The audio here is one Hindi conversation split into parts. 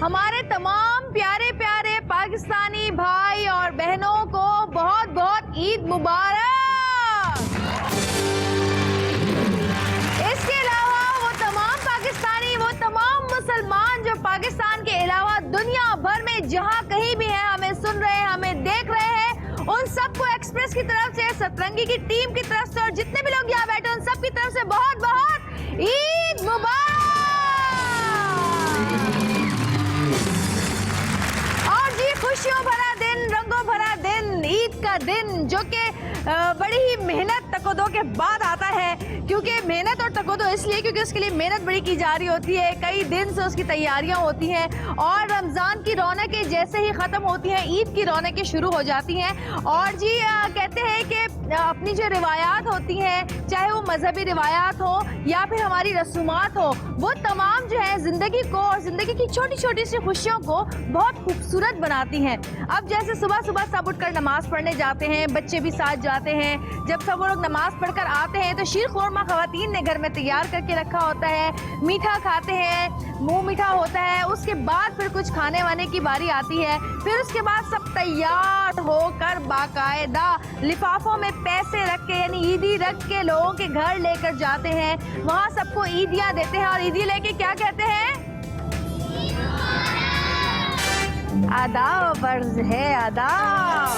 हमारे तमाम प्यारे प्यारे पाकिस्तानी भाई और बहनों को बहुत बहुत ईद मुबारक। इसके अलावा वो तमाम पाकिस्तानी, वो तमाम मुसलमान जो पाकिस्तान के अलावा दुनिया भर में जहां कहीं भी हैं, हमें सुन रहे हैं, हमें देख रहे हैं, उन सबको एक्सप्रेस की तरफ से, सतरंगी की टीम की तरफ से और जितने भी लोग यहाँ बैठे उन सब की तरफ से बहुत बहुत ईद मुबारक। और जी खुशियों भरा दिन, रंगों भरा दिन, ईद का दिन जो कि बड़ी ही मेहनत तकोदो के बाद आता है, क्योंकि मेहनत और तकोदो इसलिए क्योंकि उसके लिए मेहनत बड़ी की जा रही होती है, कई दिन से उसकी तैयारियां होती हैं और रमज़ान की रौनकें जैसे ही ख़त्म होती हैं ईद की रौनकें शुरू हो जाती हैं। और जी कहते हैं कि अपनी जो रिवायात होती हैं, चाहे वो मजहबी रिवायात हो या फिर हमारी रसूमात हो, वो तमाम जो है ज़िंदगी को और ज़िंदगी की छोटी छोटी सी खुशियों को बहुत खूबसूरत बनाती हैं। अब जैसे सुबह सुबह सब उठकर नमाज़ पढ़ने जाते हैं, बच्चे भी साथ जाते हैं, जब सब वो लोग नमाज़ पढ़कर आते हैं तो शीर खुरमा ख़वातीन ने घर में तैयार करके रखा होता है, मीठा खाते हैं, मुंह मीठा होता है, उसके बाद फिर कुछ खाने वाने की बारी आती है, फिर उसके बाद सब तैयार होकर बाकायदा लिफाफों में पैसे रख के यानी ईदी रख के लोगों के घर लेकर जाते हैं, वहाँ सबको ईदियाँ देते हैं और ईदी लेके क्या कहते हैं? आदाब फर्ज है, आदाब।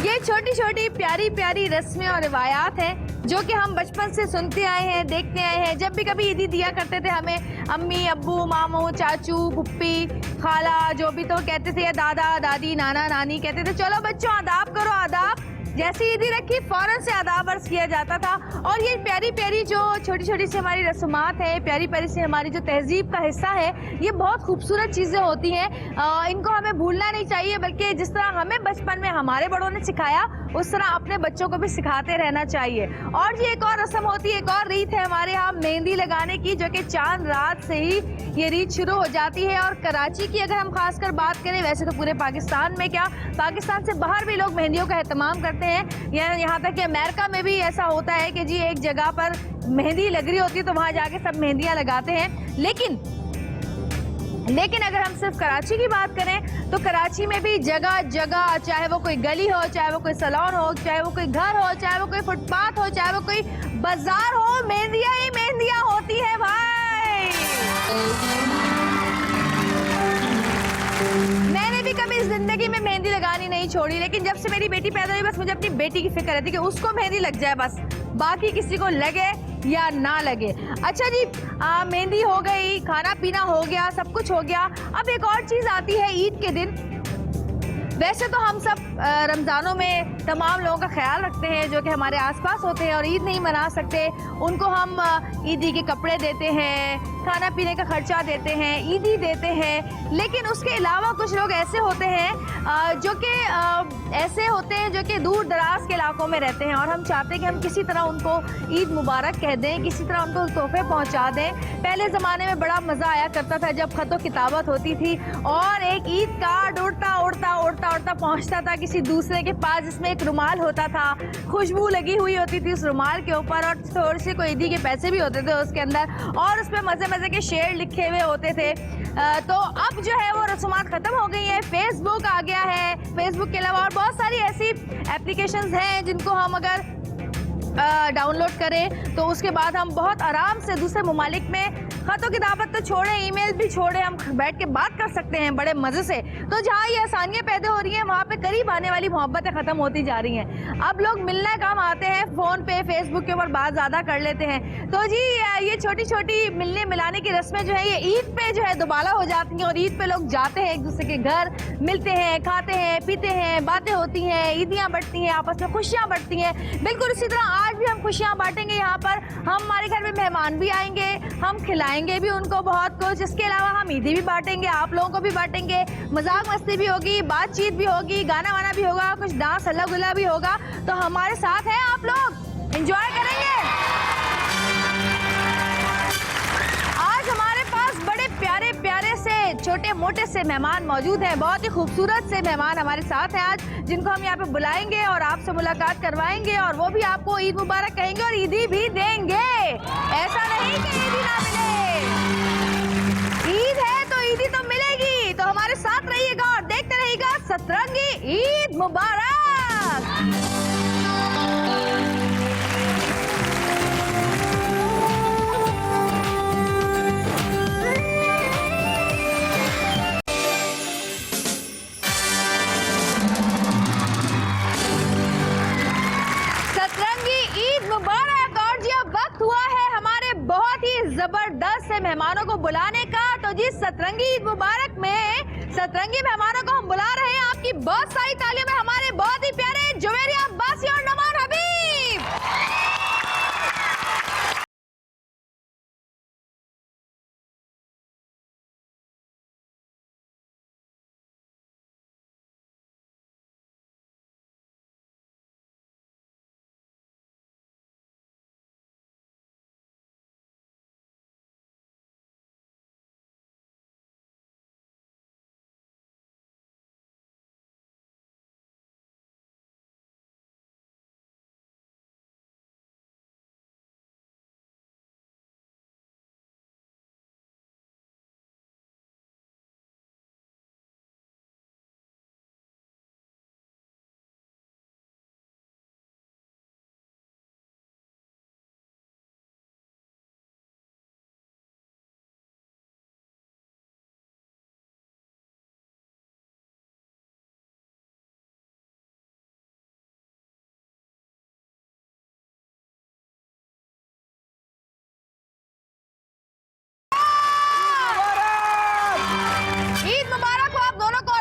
ये छोटी छोटी प्यारी प्यारी रस्में और रिवायात हैं जो कि हम बचपन से सुनते आए हैं, देखते आए हैं। जब भी कभी ईदी दिया करते थे हमें अम्मी, अब्बू, मामू, चाचू, फुप्पी, खाला, जो भी तो कहते थे, या दादा दादी, नाना नानी कहते थे चलो बच्चों आदाब करो, आदाब। जैसी ईदी रखी फौरन से आदाब अर्ज किया जाता था। और ये प्यारी प्यारी जो छोटी छोटी सी हमारी रस्मात है, प्यारी प्यारी सी हमारी जो तहजीब का हिस्सा है, ये बहुत खूबसूरत चीज़ें होती हैं। इनको हमें भूलना नहीं चाहिए, बल्कि जिस तरह हमें बचपन में हमारे बड़ों ने सिखाया उस तरह अपने बच्चों को भी सिखाते रहना चाहिए। और जी एक और रस्म होती है, एक और रीत है हमारे यहाँ मेहंदी लगाने की, जो कि चांद रात से ही ये रीत शुरू हो जाती है। और कराची की अगर हम खासकर बात करें, वैसे तो पूरे पाकिस्तान में क्या, पाकिस्तान से बाहर भी लोग मेहंदियों का एहतमाम करते हैं। यहाँ तक कि अमेरिका में भी ऐसा होता है कि जी एक जगह पर मेहंदी लग रही होती है तो वहाँ जाके सब मेहंदियाँ लगाते हैं। लेकिन अगर हम सिर्फ कराची की बात करें तो कराची में भी जगह जगह, चाहे वो कोई गली हो, चाहे वो कोई सैलून हो, चाहे वो कोई घर हो, चाहे वो कोई फुटपाथ हो, चाहे वो कोई बाजार हो, मेहंदियाँ ही मेहंदियाँ होती है भाई। मैंने भी कभी जिंदगी में मेहंदी लगानी नहीं छोड़ी, लेकिन जब से मेरी बेटी पैदा हुई बस मुझे अपनी बेटी की फिक्र रहती कि उसको मेहंदी लग जाए, बस बाकी किसी को लगे या ना लगे। अच्छा जी, मेहंदी हो गई, खाना पीना हो गया, सब कुछ हो गया। अब एक और चीज़ आती है ईद के दिन। वैसे तो हम सब रमज़ानों में तमाम लोगों का ख्याल रखते हैं जो कि हमारे आसपास होते हैं और ईद नहीं मना सकते, उनको हम ईदी के कपड़े देते हैं, खाना पीने का खर्चा देते हैं, ईदी देते हैं। लेकिन उसके अलावा कुछ लोग ऐसे होते हैं जो कि दूर दराज के इलाकों में रहते हैं और हम चाहते हैं कि हम किसी तरह उनको ईद मुबारक कह दें, किसी तरह उनको तोहफे पहुंचा दें। पहले ज़माने में बड़ा मज़ा आया करता था जब ख़त व किताबत होती थी और एक ईद कार्ड उड़ता उड़ता उड़ता उड़ता पहुंचता था किसी दूसरे के पास, जिसमें एक रुमाल होता था, खुशबू लगी हुई होती थी उस रुमाल के ऊपर और थोड़े से कोई ईदी के पैसे भी होते थे उसके अंदर और उसमें मज़े मज़े के शेर लिखे हुए होते थे। तो अब जो है वो रसूमात ख़त्म हो गई है, फेसबुक आ गया है। फेसबुक के अलावा और बहुत सारी ऐसी एप्लीकेशंस हैं जिनको हम अगर डाउनलोड करें तो उसके बाद हम बहुत आराम से दूसरे ममालिक में ख़तों की दावत तो छोड़े, ईमेल भी छोड़े, हम बैठ के बात कर सकते हैं बड़े मज़े से। तो जहाँ ये आसानियाँ पैदा हो रही हैं वहाँ पे करीब आने वाली मोहब्बतें ख़त्म होती जा रही हैं। अब लोग मिलने काम आते हैं, फ़ोन पे फेसबुक के ऊपर बात ज़्यादा कर लेते हैं। तो जी ये छोटी छोटी मिलने मिलाने की रस्में जो है ये ईद पे जो है दोबारा हो जाती हैं और ईद पे लोग जाते हैं एक दूसरे के घर, मिलते हैं, खाते हैं, पीते हैं, बातें होती हैं, ईदियाँ बढ़ती हैं, आपस में खुशियाँ बढ़ती हैं। बिल्कुल इसी तरह आज भी हम खुशियाँ बांटेंगे। यहाँ पर हमारे घर में मेहमान भी आएंगे, हम खिलाएंगे भी उनको बहुत कुछ। इसके अलावा हम ईदी भी बांटेंगे, आप लोगों को भी बांटेंगे, मजाक मस्ती भी होगी, बातचीत भी होगी, गाना वाना भी होगा, कुछ डांस हल्ला गुल्ला भी होगा। तो हमारे साथ हैं आप लोग, एंजॉय करेंगे। आज हमारे पास बड़े प्यारे प्यारे से छोटे मोटे से मेहमान मौजूद हैं, बहुत ही खूबसूरत से मेहमान हमारे साथ हैं आज, जिनको हम यहाँ पे बुलाएंगे और आपसे मुलाकात करवाएंगे और वो भी आपको ईद मुबारक कहेंगे और ईदी भी देंगे। ऐसा नहीं कि सतरंगी ईद मुबारक। सतरंगी ईद मुबारक। और जी अब वक्त हुआ है हमारे बहुत ही जबरदस्त से मेहमानों को बुलाने का। तो जी सतरंगी ईद मुबारक में सतरंगी मेहमानों को हम बुला रहे हैं आपकी बहुत सारी तालियों में हमारे बहुत ही प्यारे जुवेरिया अब्बासी और नुमान हबीब।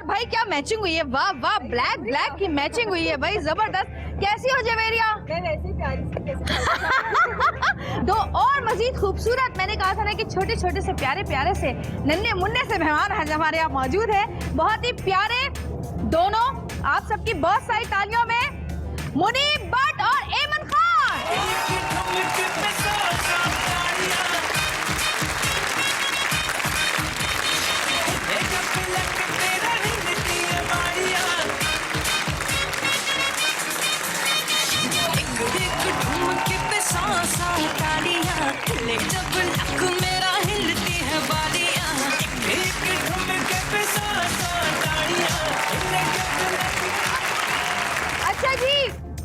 भाई क्या मैचिंग हुई है, वाह वाह, ब्लैक ब्लैक की मैचिंग हुई है भाई, जबरदस्त। कैसी हो जवेरिया? मैं वैसे प्यारी सी कैसे दो और मजीद खूबसूरत, मैंने कहा था ना कि छोटे छोटे से प्यारे प्यारे से नन्हे मुन्ने से मेहमान आज हमारे यहाँ मौजूद है, बहुत ही प्यारे दोनों। आप सबकी बहुत सारी तालियों में मुनीब भट्ट और एमन खान। अच्छा जी,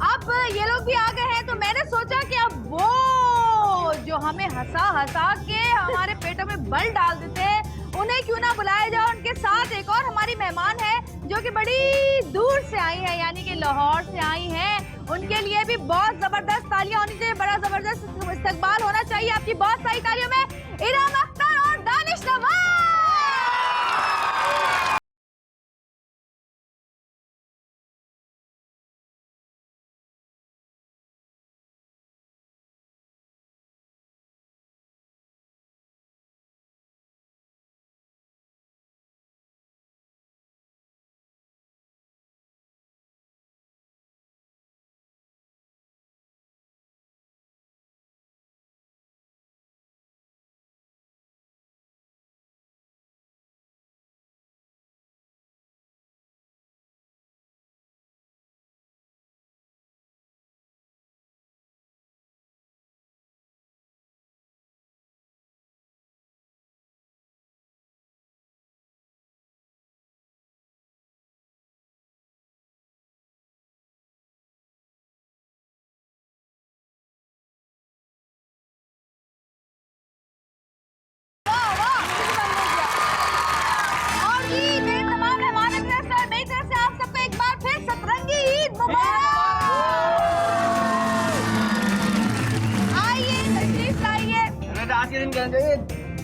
अब ये लोग भी आ गए हैं तो मैंने सोचा कि अब वो जो हमें हंसा हंसा के हमारे पेटों में बल डाल देते हैं, उन्हें क्यों ना बुलाया जाए। उनके साथ एक और हमारी मेहमान है जो कि बड़ी दूर से आई है, यानी कि लाहौर से आई हैं। उनके लिए भी बहुत जबरदस्त तालियां होनी चाहिए, बड़ा जबरदस्त इस्तकबाल होना चाहिए आपकी बहुत सारी तालियों में इरम अख्तर और दानिश नवाज।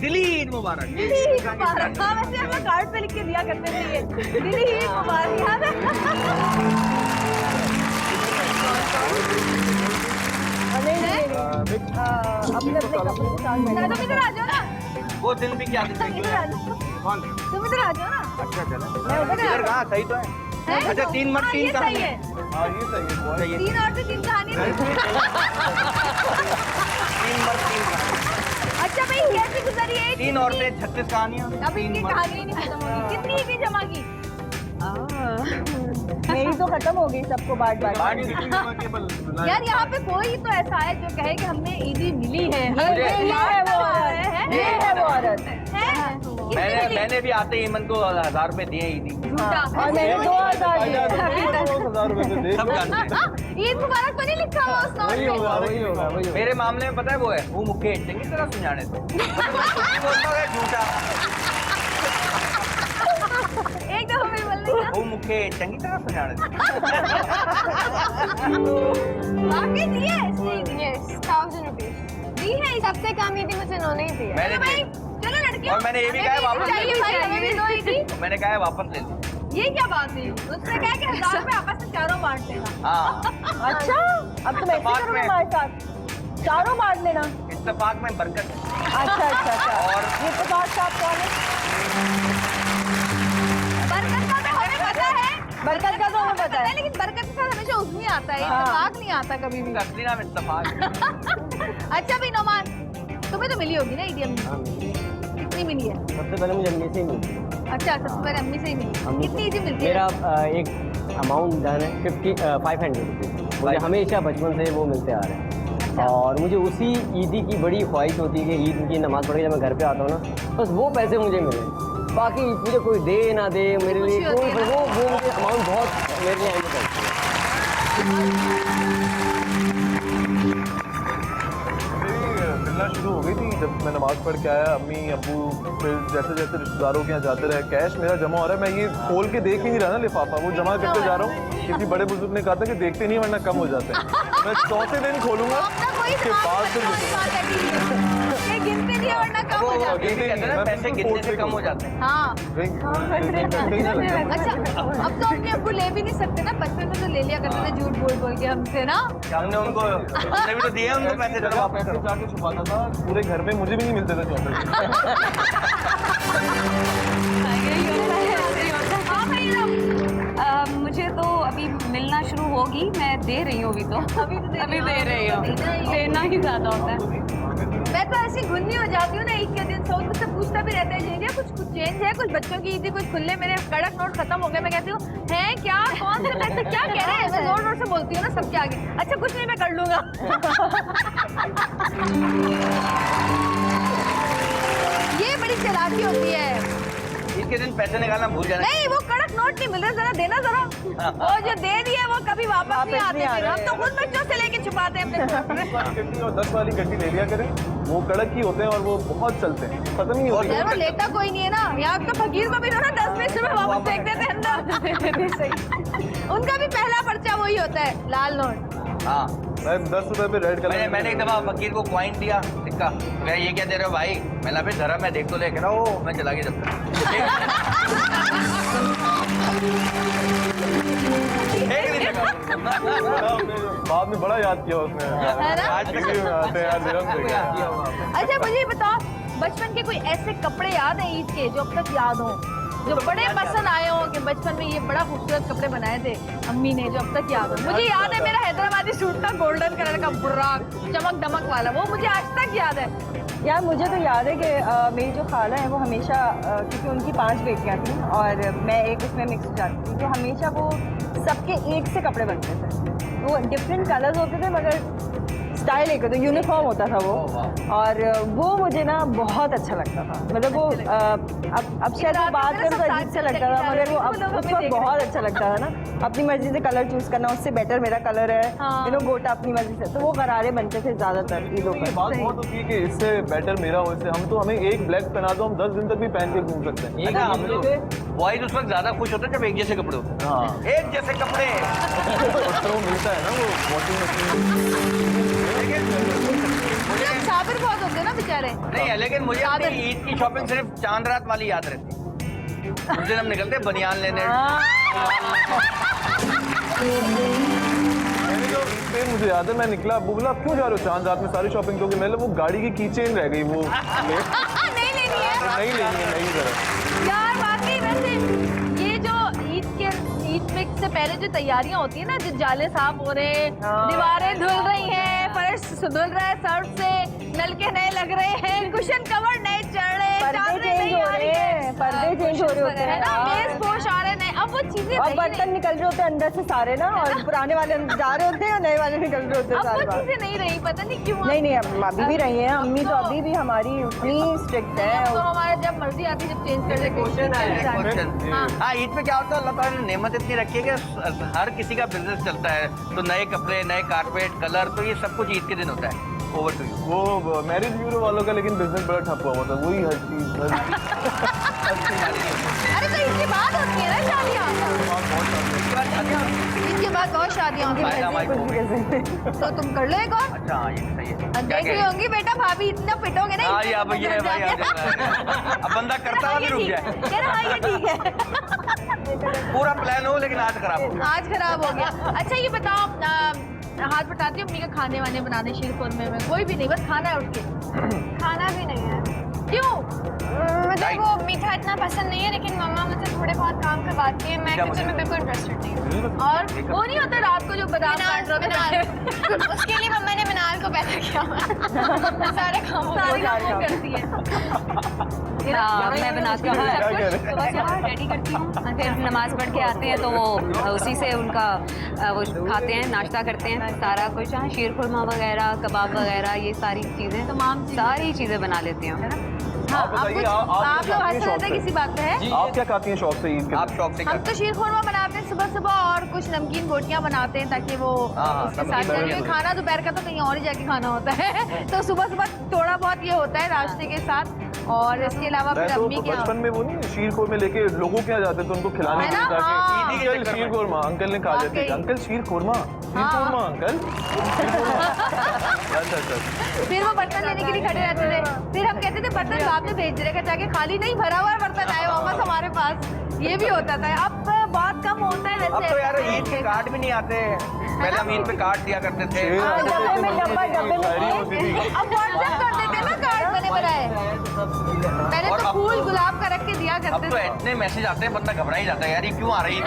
दिल्ली ईद मुबारक। दिल्ली ईद मुबारक। हाँ वैसे हम कार्ड पे लिख के दिया करते थे ये, दिल्ली ईद मुबारक। याद है? अपने अपने कपड़े के साथ तुम इधर आ जाओ ना। वो दिन भी क्या दिन तुम इधर आ जाओ। कौन? तुम इधर आ जाओ ना। अच्छा चला। मैं उधर आ कहाँ सही तो है। अच्छा 3 मर्द 3 कहानी है। हाँ ये सही है। 3 औरतें 3 कहानी। 3 मर्द 3 कहानी। अच्छा भाई कैसे गुजरी है? 3 औरतें 36 कहानियाँ। अब इनकी कहानी नहीं खत्म होगी। कितनी ईदी जमा की? मेरी तो खत्म हो गई, सबको बांट बांट। यार यहाँ पे कोई तो ऐसा है जो कहे कि हमने ईदी मिली है। ये है वो औरत। मैंने भी आते ही ईमन को 1000 रुपए दिए ईदी। झूठा। और मैंने 2000 दिए। 1000 रुपए से देख सब जानते हैं। ईद मुबारक तो नहीं लिखा हुआ उस नोट वही पे? होगा वही होगा वही होगा। मेरे मामले में पता है वो है वो मुख्य चंगी तरह समझाने से बोलता है झूठा एक दफा फिर बोलने का। वो मुख्य चंगी तरह समझाने से वाकई दिए इसने Yes, 1000 rupees। दी है इस सबसे कम ईदी मुझे इन्होंने ही दी है। मैंने भाई दे- चलो लड़कियों और मैंने ये भी हमें कहा है वापस ले चाहिए लो। भाई हमें भी दो ईदी। मैंने कहा है वापस ले लो। ये क्या बात हुई? उसने कहा कि 1000 रुपए आपस में चारों बांट लेना। हाँ अच्छा, अब तुम ऐसे इत्तेफाक करोगे में। हमारे साथ? चारों बांट लेना। इत्तेफाक में बरकत है। अच्छा अच्छा अच्छा। और- ये इत्तेफाक साहब कौन है? बरकत का तो हमें पता है। बरकत का तो हमें पता है। लेकिन बरकत के साथ हमेशा उसमें आता है, हाँ। इत्तेफाक नहीं आता कभी भी। असली नाम इत्तेफाक है। अच्छा भी नोमान, तुम्हें तो मिली होगी ना ईडीएम? कितनी मिली है? सबसे पहले मुझे अम्मी से ही मिलती है। अच्छा सबसे पहले अम्मी से ही मिली। अम्मी कितनी ईदी मिलती है? मेरा एक अमाउंट डन है 500 रुपीज़। मुझे हमेशा बचपन से वो मिलते आ रहे हैं और मुझे उसी ईदी की बड़ी ख्वाहिश होती है कि ईद की नमाज़ पढ़ के जब मैं घर पे आता हूँ ना बस वो पैसे मुझे मिले। बाकी मुझे कोई दे ना दे मेरे लिए खुशी होती कोई है ना? वो मुझे अमाउंट बहुत मेरे लिए अहमियत रखती है। मेरी मिलना शुरू हो गई थी जब मैं नमाज पढ़ के आया। अम्मी अब्बू फिर जैसे जैसे रिश्तेदारों के यहाँ जाते रहे कैश मेरा जमा हो रहा है। मैं ये खोल के देख ही नहीं रहा ना लिफाफा, वो जमा करते जा रहा हूँ। किसी बड़े बुजुर्ग ने कहा था कि देखते नहीं वरना कम हो जाते हैं। मैं चौथे दिन खोलूंगा अपना कोई उसके बाद फिर ये गिनते नहीं है वरना कम हो जाता है। ये भी कहते हैं ना, पैसे गिनने से कम हो जाते हैं। हाँ अच्छा अब तो अपने अब्बू ले भी नहीं सकते ना, बचपन में तो ले लिया करते थे झूठ बोल बोल के हमसे ना। हमने भी तो दिए उनको पैसे जगह पैसे जाके छुपाता था पूरे घर में, मुझे भी नहीं मिलते थे चौथे दिन। हाँ भाई लोग मुझे तो अभी मिलना शुरू होगी, मैं दे रही हूँ अभी तो अभी तो अभी दे रही हूँ। देना ही ज़्यादा होता है। मैं तो ऐसी गुन्नी हो जाती हूँ ना ईद के दिन, सब मुझसे पूछता भी रहता है जीजिए कुछ चेंज है, कुछ बच्चों की ईदी कुछ खुले, मेरे कड़क नोट खत्म हो गए। मैं कहती हूँ है क्या, कौन से पैसे क्या कह रहे हैं? मैं जोर जोर से बोलती हूँ ना सबके आगे। अच्छा कुछ नहीं मैं कर लूंगा। ये बड़ी चालाकी होती है। इसके दिन पैसे निकालना भूल जाना। नहीं वो कड़क नोट नहीं मिल रहे, जरा देना जरा। वो जो दे दिए वो कभी वापस नहीं आते फिर। हम तो खुद बच्चों से लेके छुपाते हैं अपने। गड्डी और 10 वाली गड्डी ले लिया करें, वो कड़क ही होते हैं और वो बहुत चलते हैं, खत्म ही होते यार वो लेता कोई नहीं है ना। यहाँ तो फकीर को भी दो ना 10-20 रुपए वापस फेंक देते हैं अंदर। उनका भी पहला पर्चा वही होता है, लाल नोट। हाँ मैं 10 रुपए पे रेड कलर मैंने एक दफा फकीर को कॉइन दिया सिक्का, मैं ये क्या दे रहे हो भाई? मैं फिर धरा, मैं देख तो लेके ना वो मैं चला गया जब तक। बाद में बड़ा याद किया उसने। है ना? आज भी में आते हैं यार दिरम से क्या। अच्छा मुझे ये बताओ, बचपन के कोई ऐसे कपड़े याद हैं ईद के जो अब तक याद हो, जो बड़े पसंद आए हो कि बचपन में ये बड़ा खूबसूरत कपड़े बनाए थे अम्मी ने, जो अब तक याद हो? मुझे याद है मेरा हैदराबादी सूट था, गोल्डन कलर का बुर्राक चमक दमक वाला, वो मुझे आज तक याद है। यार मुझे तो याद है कि मेरी जो खाला है वो हमेशा क्योंकि उनकी 5 बेटियां थी और मैं एक उसमें मिक्स हो जाती थी, तो हमेशा वो सबके एक से कपड़े बनते थे। वो डिफरेंट कलर्स होते थे मगर स्टाइल एक होता, यूनिफॉर्म होता था वो। और वो मुझे ना बहुत अच्छा लगता था। मतलब वो अब शायद वो बात करूँ तो अजीब से लगता था मगर वो अब उस वक्त बहुत अच्छा लगता था ना। अपनी मर्जी से कलर चूज करना, उससे बेटर मेरा कलर है हाँ। गोटा अपनी मर्जी से, तो वो गरारे बनते थे ज्यादातर ईदों ये पर। बात बहुत होती है कि इससे बेटर मेरा हो, इससे हम तो हमें एक ब्लैक पहना दो हम 10 दिन तक भी पहन के घूम सकते हैं। अच्छा, हम लोग बॉयज उस वक्त ज्यादा खुश होते हैं जब एक जैसे कपड़े होते हैं। हाँ एक जैसे कपड़े तो मिलता है ना वो वॉशिंग मशीन। मुझे साबिर बहुत होते हैं ना बेचारे। नहीं है, लेकिन मुझे अपनी ईद की शॉपिंग सिर्फ चांद रात वाली याद रहती है। उस दिन हम निकलते हैं बनियान लेने। मैंने जो फिर मुझे याद है मैं निकला, अब्बू बोला क्यों जा रहे हो चांद रात में सारी शॉपिंग करोगे? मैंने वो गाड़ी की की चेन रह गई वो नहीं लेनी है नहीं लेनी है, नहीं जरा। यार वाकई। वैसे ये जो ईद से पहले जो तैयारियां होती है ना, जो जाले साफ हो रहे हैं, दीवारें धुल रही हैं, फर्श धुल रहा है सर्फ से, नलके नए लग रहे हैं, कुशन कवर नए चढ़ रहे हैं, पर्दे चादरें चेंज नई हो आ रहे रही हैं, पर्दे चेंज हो रहे होते है हैं ना, यार। मेज पोश आ रहे हैं नए। अब वो चीजें और रही बर्तन नहीं। निकल रहे होते हैं अंदर से सारे ना, और पुराने वाले जा रहे होते हैं और नए वाले निकल रहे होते हैं अब सारे वो बाहर। चीजें नहीं रही, पता नहीं क्यों। नहीं नहीं, अब अभी भी रही हैं अम्मी, तो अभी भी हमारी उतनी स्ट्रिक्ट तो है। हमारे जब मर्जी आती है जब चेंज कर देते क्वेश्चन हाँ। हाँ, ईद पे क्या होता है, अल्लाह ताला ने नेमत इतनी रखी है कि हर किसी का बिजनेस चलता है, तो नए कपड़े, नए कारपेट, कलर, तो ये सब कुछ ईद के दिन होता है। Over to you. वो मैरिज ब्यूरो वालों का लेकिन बिजनेस बड़ा ठप हुआ था, वही हर चीज अरे तो इसके बाद होती है ना शादियाँ, इसके बाद बहुत शादियाँ होती फायदा हमारी को होगी। हैं, तो तुम कर लो एक और। अच्छा हाँ, ये सही है। क्या देख रही कह- होंगी बेटा, भाभी इतना पिटोगे नहीं। हाँ ये अब ये है भाई, अब बंदा करता हुआ भी रुक जाए। कह रहा हाँ ये ठीक है। पूरा प्लान हो लेकिन आज खराब हो गया। आज खराब हो गया। अच्छा ये बताओ, हाथ बटाती हो अम्मी का खाने वाने बनाने शीरखुरमे में? कोई भी नहीं, बस खाना है उठ के। खाना भी नहीं है, क्यों? मुझे वो मीठा इतना पसंद नहीं है, लेकिन मम्मा मुझसे थोड़े बहुत काम करवाती है। मैं क्या किचन में बिल्कुल इंटरेस्टेड नहीं हूँ। और वो नहीं होता रात को जो बादाम काट रहे मिनाल, उसके लिए मम्मा ने मिनाल को पैदा किया हुआ। सारे काम सारी काम करती है। मैं बनाती हूँ क्या सब कह कुछ, तो बस यहाँ रेडी करती हूँ, फिर नमाज पढ़ के आते हैं तो वो उसी से उनका वो खाते हैं, नाश्ता करते हैं, सारा कुछ। हाँ, शीर खुरमा वगैरह, कबाब वगैरह, ये सारी चीज़ें, तमाम चीज़ें। सारी चीज़ें बना लेती हूँ। हाँ, आप बताइए, कुछ- आप आप क्या लोग खाती हैं हंस रहे थे शौक से? किसी बात पे है? आप क्या खाती हैं शौक से ईद के आप दिन? शौक से हम करते तो शीर खुरमा बनाते हैं सुबह सुबह, और कुछ नमकीन बोटियां बनाते हैं ताकि वो हाँ, उसके नमकीन साथ बोटियां। चलिए। खाना दोपहर का तो कहीं और ही जाके खाना होता है। तो सुबह सुबह थोड़ा बहुत ये होता है नाश्ते के साथ, और इसके अलावा फिर मैं तो अम्मी के यहाँ बचपन में वो नहीं शीर खुरमे लेके लोगों के यहाँ जाते थे उनको खिलाने है के ना? लिए, हाँ। ताकि अंकल शीर खुरमा, अंकल ने कहा जाते थे, वाकई। अंकल शीर खुरमा, शीर हाँ। खुरमा अंकल, शीर खुरमा। अच्छा अच्छा। फिर वो बर्तन लेने के लिए खड़े रहते थे, फिर हम कहते थे बर्तन बाद में भेज देगा, जाके खाली नहीं भरा हुआ बर्तन आए वापस हमारे पास। ये भी होता था। अब बहुत कम होता है वैसे। अब तो यार ईद के कार्ड भी नहीं आते। पहले हम ईद पे कार्ड दिया करते थे। शेर हाँ, डब्बे में शायरी होती थी। अब व्हाट्सएप कर देते हैं ना कार्ड बने बनाए। पहले और तो अब फूल तो- गुलाब का रख के दिया अब करते तो थे। इतने मैसेज आते हैं, बंदा घबरा ही जाता है यार, ये क्यों आ रही है।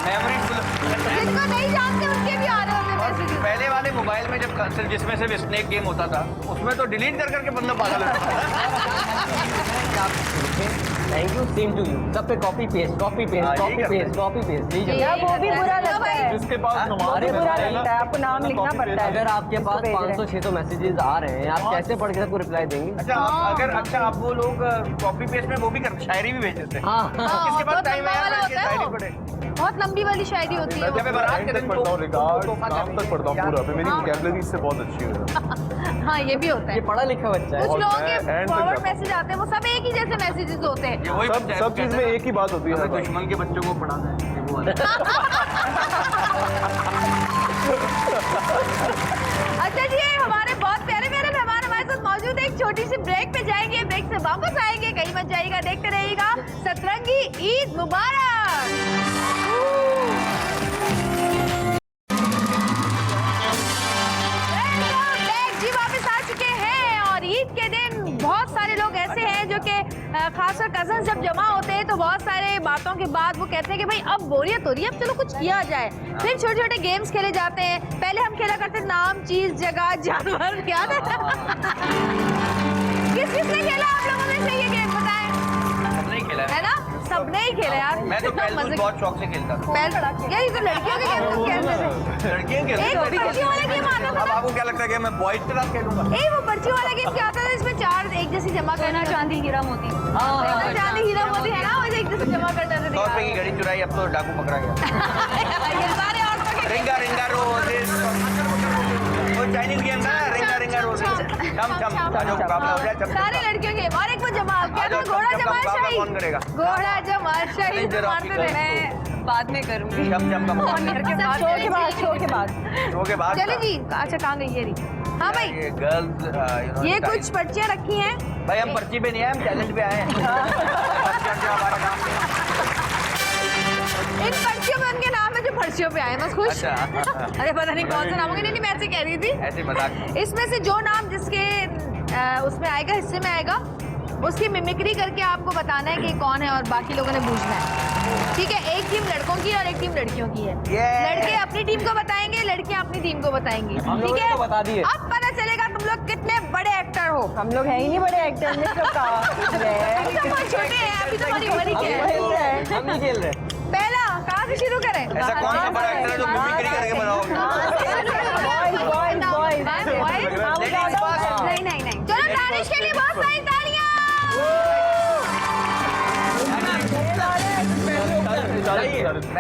मेमोरी जिनको नहीं जानते उनके भी आ रहे होते मैसेज। पहले वाले मोबाइल में जब सिर्फ जिसमें सिर्फ स्नेक गेम होता था, उसमें तो डिलीट कर करके बंदा पागल होता thank you, same to you. सब पे कॉपी पेस्ट, कॉपी हाँ, पेस्ट, यही कॉपी करते पेस्ट, कॉपी पेस्ट, यही चलता है। यार वो भी बुरा लगता है, जिसके पास नमाज वो भी में बुरा है ना, लगता है, आपको नाम लिखना पड़ता है। अगर आपके पास भेज रहे हैं। 500-600 मैसेजेस आ रहे हैं, आप कैसे पढ़ के सबको रिप्लाई देंगे? अच्छा अगर अच्छा आप वो लोग कॉपी पेस्ट में वो भी करते, शायरी भी भेज देते हैं। हाँ, किसके पास बहुत टाइम लंबा है वाला यार, होता है शायरी वो। पढ़े। बहुत लंबी वाली शायरी होती है वो। जब मैं बारात के तक दिन पढ़ता हूँ, रिकॉर्ड तोहफा नाम तक पढ़ता हूँ पूरा, फिर मेरी हाँ। वोकैबुलरी इससे बहुत अच्छी हो जाती हाँ ये भी होता ये है। पढ़ा लिखा बच्चा है। कुछ और लोगों मैं के end तक फॉरवर्ड जाता हूँ। मैसेज आते हैं, वो सब एक ही जैसे मैसेजेस होते हैं। ये वही है। बच्चा है, सब चीज में एक ही बात होती है हर हमें बार। दुश्मन के बच्चों को पढ़ाना है, ये वो वाला। अच्छा जी, हमारे बहुत प्यारे प्यारे मेहमान हमारे साथ मौजूद है। एक छोटी सी ब्रेक पे जाएंगे, ब्रेक से वापस आएंगे, कहीं मत जाइएगा, देखते रहिएगा। सतरंगी ईद मुबारक। जी वापस आ चुके हैं, और ईद के दिन बहुत सारे लोग ऐसे हैं जो कि खासकर कजन जब जमा होते हैं तो बहुत सारे बातों के बाद वो कहते हैं कि भाई अब बोरियत हो रही है, अब चलो कुछ किया जाए। फिर छोटे छोटे गेम्स खेले जाते हैं। पहले हम खेला करते थे नाम, चीज, जगह, जानवर, याद है? किस किसने खेला आप लोगों में से ये गेम बताएं? सबने ही खेला है ना, सबने ही खेला यार। मैं तो कितना पहले बहुत शौक से खेलता था। यार ये तो लड़कियों के गेम खेलते थे। लड़कियां एक खेलती पर्ची वाला गेम आता था अब ना। आपको क्या लगता है कि मैं बॉयज के साथ खेलूंगा? वो पर्ची वाला गेम क्या आता था, इसमें चार एक जैसी जमा करना, चांदी हीरा मोती। सोना चांदी हीरा मोती है ना, वैसे एक जैसे जमा करना था। 100 रुपए की घड़ी चुराई, अब तो डाकू पकड़ा गया। ये सारे औरतों के रिंगा रिंगा रोजेस, वो चाइनीज गेम था ना, रिंगा रिंगा रोजेस, चम चम, आज मुकाबला हो जाए चम सारे लड़कियों के। और एक वो जमा क्या आज था, चम घोड़ा चम का जमा मुकाबला शाही, कौन करेगा? घोड़ा जमा शाही Ranger of मारते the थे। मैं बाद में करूँगी। चम चम का मुकाबला। शो के बाद, शो के बाद। शो के बाद चले था। जी, अच्छा कहाँ गई ये रही? हाँ भाई, ये गर्ल्स ये कुछ पर्चियाँ रखी हैं। भाई हम पर्ची पे नहीं आए, हम चैलेंज पे आए हैं। पर्चियाँ से हमारा काम नहीं है। इन पर्चियों में उनके नाम है जो पर्चियों पे आए, बस खुश। अच्छा। अरे पता नहीं कौन सा नाम होगा। नहीं मैं ऐसे कह रही थी, ऐसे मजाक। इसमें से जो नाम जिसके उसमें आएगा, हिस्से में आएगा, उसकी मिमिक्री करके आपको बताना है कि कौन है, और बाकी लोगों ने पूछना है। ठीक है, एक टीम लड़कों की और एक टीम लड़कियों की है। लड़के अपनी टीम को बताएंगे, लड़कियां अपनी टीम को बताएंगी। हम लोगों ठीक ने है, तो बता दिए। अब पता चलेगा तुम लोग कितने बड़े एक्टर हो। हम लोग हैं ही नहीं बड़े एक्टर ने कब कहा बहुत छोटे हैं अभी, तुम्हारी उम्र ही क्या है? हम नहीं खेल रहे। पहला कहाँ से शुरू करें? ऐसा कौन सा बड़ा एक्टर है जो मिमिक्री करके बनाओगे? नहीं नहीं नहीं चलो दानिश के लिए बहुत सारी तालियां।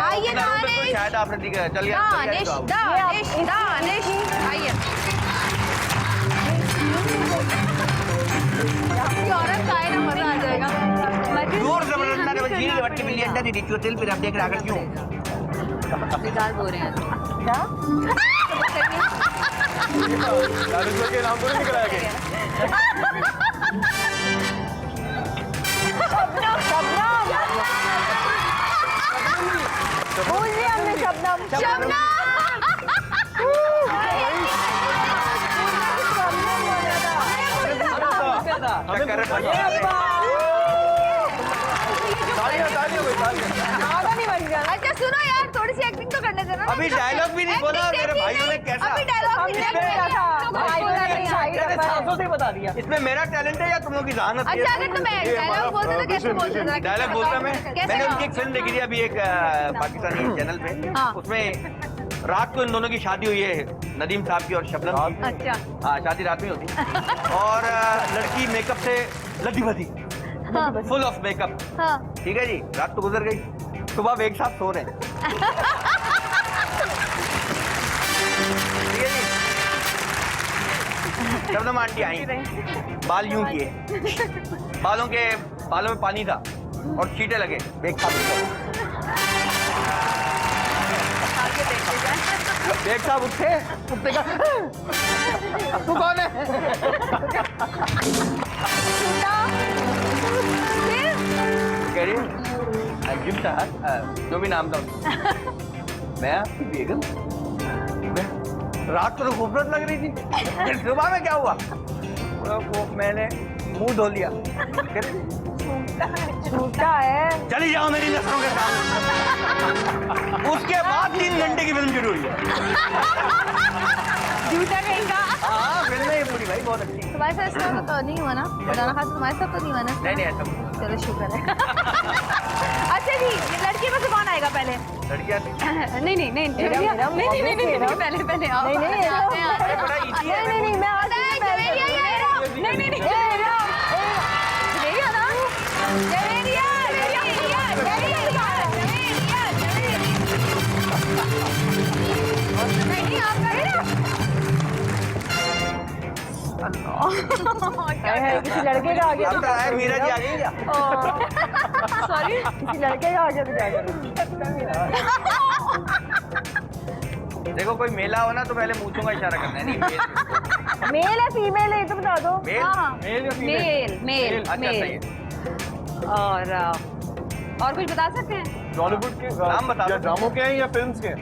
आइए दानिश। शायद आपने दिखा। चलिए दानिश दानिश दानिश आइए। आपकी औरत का है ना, मजा आ जाएगा। दूर जबरदस्ती ने बचीने के बट्टी मिली अंडा दी रिचुअल तेल फिर आप देख रहे आकर क्यों? निकाल बोल रहे हैं क्या दानिश के नाम तो नहीं कराया गया। भूल लिया हमने शबनम। चक्कर नहीं बन गया। अच्छा सुनो यार, थोड़ी सी एक्टिंग तो करने देना। अभी डायलॉग भी नहीं बोला मेरे भाइयों ने कैसा? अभी डायलॉग भी नहीं बता दिया। इसमें मेरा टैलेंट है या तुम लोग की जहानत है? अच्छा अगर तुम्हें डायलॉग बोलते तो कैसे बोलते? डायलॉग बोलता मैं। कैसे मैंने बोला? उनकी एक फिल्म देखी थी अभी एक पाकिस्तानी चैनल पे। हाँ। उसमें रात को इन दोनों की शादी हुई है, नदीम साहब की और शबनम की। अच्छा हाँ, शादी रात में होती और लड़की मेकअप से लदी बदी, हाँ फुल ऑफ मेकअप। हाँ ठीक है जी, रात तो गुजर गई, सुबह एक साथ सो रहे हैं। ठीक है जी, शबनम आंटी आई, बाल यूं किए, बालों में पानी था और छींटे लगे। बेग साहब उठे, कुत्ते का तू कौन है? कह रही अंजुम साहब, जो भी नाम था मैं आपकी बेगम। रात तो खूबसूरत लग रही थी, फिर सुबह में क्या हुआ? वो मैंने मुंह धो लिया। झूठा है। चली जाओ मेरी नजरों के सामने। उसके बाद 3 घंटे की फिल्म शुरू हुई है। झूठा कहेगा। हाँ, फिल्म है पूरी भाई, बहुत अच्छी। तुम्हारे साथ इसका तो नहीं हुआ ना? खुदा खास तुम्हारे साथ तो नहीं हुआ ना? नहीं ऐसा चलो शुक्र है। अच्छा जी, ये लड़की में से कौन आएगा पहले? लड़कियाँ नहीं नहीं नहीं पहले पहले आओ नहीं नहीं नहीं बड़ा इजी है। मैं आज नहीं नहीं नहीं किसी लड़के का आ गया अब तो आए मीरा जी आ गई क्या? सॉरी किसी लड़के का आ गया तो क्या करूं? देखो कोई मेला हो ना तो पहले मूंछों का इशारा करना है। नहीं मेल है फीमेल है ये तो बता दो। मेल मेल या फीमेल? मेल मेल अच्छा सही है। और कुछ बता सकते हैं? बॉलीवुड के नाम बता दो। या ड्रामों के हैं या फिल्म्स के हैं?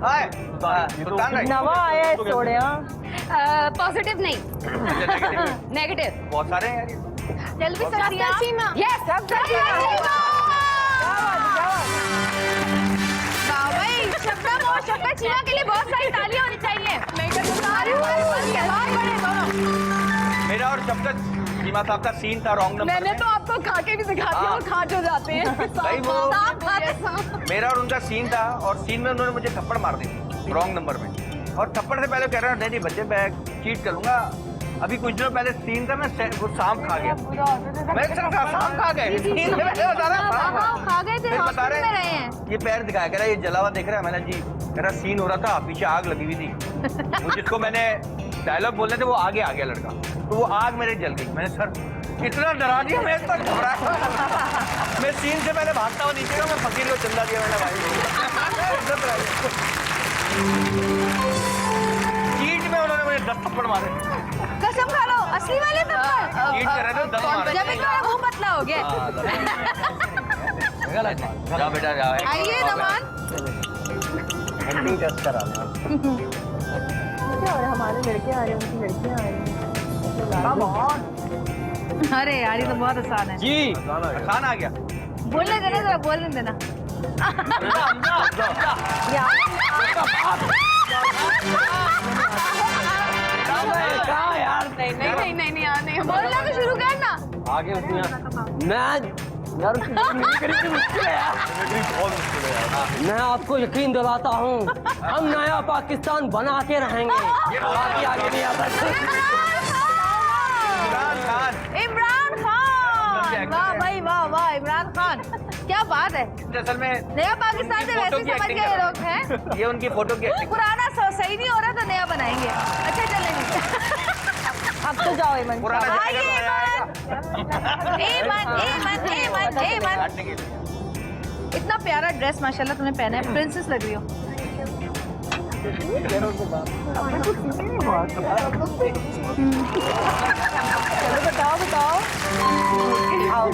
हाय ये तो सुल्तान राइट। नवा आया है सोड़े। पॉजिटिव नहीं, नेगेटिव। बहुत सारे हैं यार ये। चल भी सकती हैं आप? यस वाह भाई, शबनम और शक्कर चीना के लिए बहुत सारी तालियां होनी चाहिए। मेरा और शब्द सीमा साहब का सीन था रॉन्ग नंबर। मैंने तो आपको खा के भी दिखा दिया, वो खा जो जाते हैं। भाई वो सांप खाते सांप। मेरा और उनका सीन था और सीन में उन्होंने मुझे थप्पड़ मार दी रॉन्ग नंबर में। और थप्पड़ से पहले कह रहा नहीं बच्चे मैं चीट करूंगा। अभी कुछ दिनों पहले सीन था, मैं वो सांप खा गया। मैं सांप खा गए सीन में, मैंने बता रहा सांप खा गए थे, फिर बता हॉस्पिटल में रहे हैं। ये पैर दिखाया, कह रहा ये जला हुआ देख रहा है। मैंने जी कह रहा सीन हो रहा था, पीछे आग लगी हुई थी। वो जिसको मैंने डायलॉग बोलने थे वो आगे आ गया लड़का, तो वो आग मेरे जल गई। मैंने सर इतना डरा दिया, मैं इतना घबराया। मैं सीन से पहले भागता हुआ नीचे गया, मैं फकीर को चंदा दिया मैंने भाई। चीट में उन्होंने मुझे 10 थप्पड़ मारे। कसम खा लो, असली वाले थप्पड़। चीट कर रहे थे 10 मारे। जब इनका मुंह पतला हो गया। जा बेटा जा। आइए नमान। एक्टिंग टेस्ट कराना। क्या हो रहा है? हमारे लड़के आ रहे हैं, उनकी लड़कियां आ रही हैं। अरे यार ये तो बहुत आसान है। जी खाना आ गया। बोलने देना जरा, बोलने देना। कहाँ यार नहीं यार नहीं बोलना तो शुरू कर ना। आगे उसने मैं यार मिमिक्री की मुश्किल है यार। मिमिक्री बहुत मुश्किल है यार। मैं आपको यकीन दिलाता हूँ हम नया पाकिस्तान बना के रहेंगे। बाकी आगे नहीं आता। इमरान खान। इमरान खान, वाह भाई वाह वाह, इमरान खान क्या बात है। असल में नया पाकिस्तान से वैसे ही समझ गए ये लोग हैं। ये उनकी फोटो की एक्टिंग। पुराना सही नहीं हो रहा तो नया बनाएंगे। अच्छा चलेंगे। अब तो जाओ ईमान। पुराना आइए ईमान। इतना प्यारा ड्रेस माशाल्लाह तुमने पहना है, प्रिंसेस लग रही हो। चलो बताओ। आओ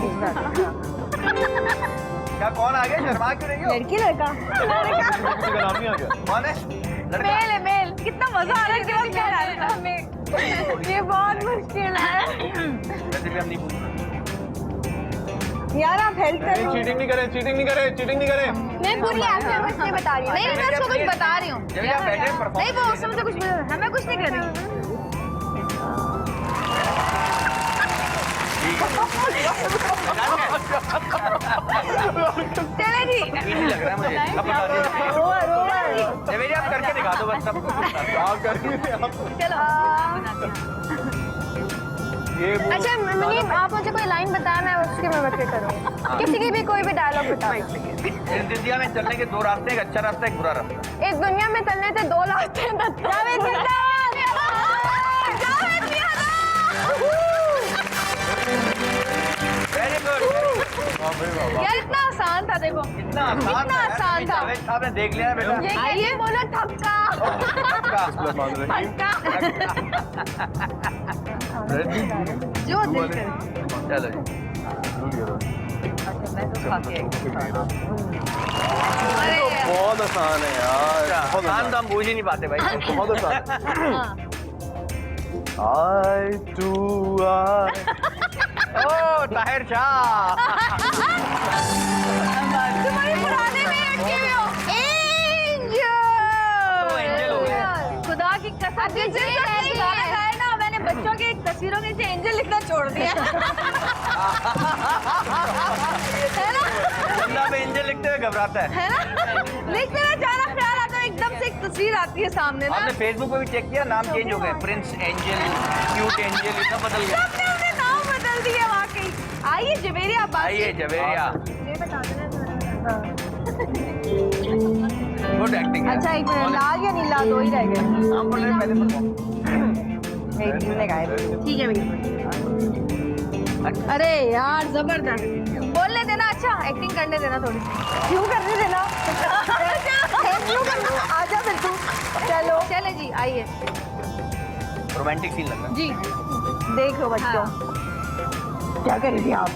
क्या कौन आ गया? शर्मा क्यों रही हो? लड़की लड़का। किसी का नाम नहीं आ गया। कौन है? लड़का। मेल कितना मजा आ रहा है कि वो कह रहा है हमें। ये बहुत मुश्किल है। वैसे भी हम नहीं पूछ रहे। यार आप हेल्प करो। चीटिंग नहीं करें। मैं पूरी आपसे कुछ नहीं बता रही हूँ। नहीं मैं उसको कुछ बता रही हूँ। जब आप बैठे परफॉर्म नहीं वो उससे मुझे कुछ हमें कुछ नहीं कर रही। चले जी। इजी लग रहा है मुझे। अब बता दीजिए। रोवर। जवेरी आप करके दिखा दो बस सब कुछ। आप करके चलो। ये वो अच्छा मुनीब आप मुझे कोई लाइन बताया मैं उसकी मदद से करूँ। किसी की भी कोई भी डायलॉग बता। इस दुनिया में चलने के दो रास्ते, एक अच्छा रास्ता एक बुरा रास्ता। इस दुनिया में चलने से दो रास्ते हैं। Javed very good. यार इतना आसान था देखो। इतना इतना आसान था। जावेद साहब ने देख लिया है बेटा। आइए बोलो थक्का। जो दिल करे। चलो अरे बहुत आसान है यार। बहुत आसान तो हम बूझ ही नहीं पाते भाई। बहुत आसान। हाँ। आई टू आई। ओ ताहिर शाह। तुम्हारे पुराने में अटके हुए हो। तो एंजल हो गए। खुदा की कसम ये गाना गाया ना मैंने बच्चों की तस्वीरों के नीचे एंजल लिखना छोड़ दिया। है ना? जिंदा पे एंजल लिखते हुए घबराता है। है ना? लिखते हुए जाना ख्याल आता है एकदम से एक तस्वीर आती है सामने ना। आपने फेसबुक पे भी चेक किया नाम चेंज हो गए। प्रिंस एंजल, क्यूट एंजल, ये सब बदल गया। सबने उन्हें नाम बदल दिया वाकई। आइए जवेरिया आप आइए जवेरिया। Good acting. अच्छा एक मिनट, लाल या नीला दो ही रह गए। नाम पढ़ रहे हैं पहले परफॉर्म। मेरी टीम ने गाए थे। ठीक है भैया। अरे यार जबरदस्त। बोलने देना, अच्छा एक्टिंग करने देना थोड़ी। क्यों करने देना? क्यों करना? आजा फिर तू। चलो चले जी आइए रोमांटिक सीन लग रहा जी। देख लो बच्चों। क्या करेंगी आप?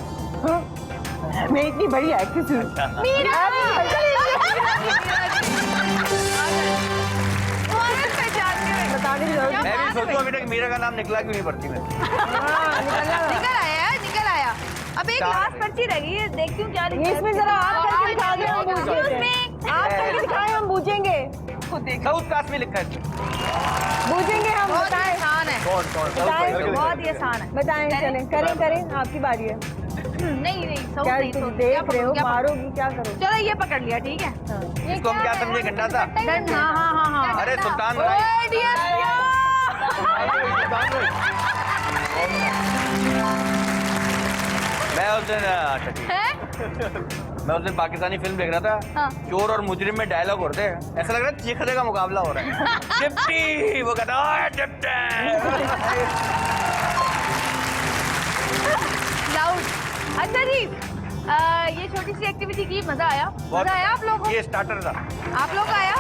हाँ? मैं इतनी बड़ी एक्ट्रेस हूँ। बताने की जरूरत है। मैं भी सोचूं अभी तक मीरा का नाम निकला क्यों नहीं पर्ची में। निकल आया। अब एक लास्ट पर्ची रह गई है, देखती हूँ क्या लिखा है। इसमें जरा आप करके दिखा दो, हम बूझ लेते हैं। आप करके दिखाएं, हम बूझेंगे। साउथ कास्ट में लिखा है। बूझेंगे हम। बहुत बताएं आसान है। कौन कौन बताएं। बहुत ही आसान है। बताएं। चलें करें आपकी बारी है। नहीं सब क्या नहीं तुम तो देख रहे हो? मारोगी क्या करोगे? चलो ये पकड़ लिया ठीक है। इसको हम क्या समझे? गंडा था। हाँ। अरे सुल्तान भाई। ओए डियर मैं उस दिन अच्छा ठीक है। मैं उस दिन पाकिस्तानी फिल्म देख रहा था। हाँ। चोर और मुजरिम में डायलॉग होते हैं, ऐसा लग रहा है चीखने का मुकाबला हो रहा है। डिप्टी वो कहता है डिप्टी। लाउड। अच्छा जी ये छोटी सी एक्टिविटी की मजा आया? मजा आया आप लोगों को? ये स्टार्टर था। आप लोग आया?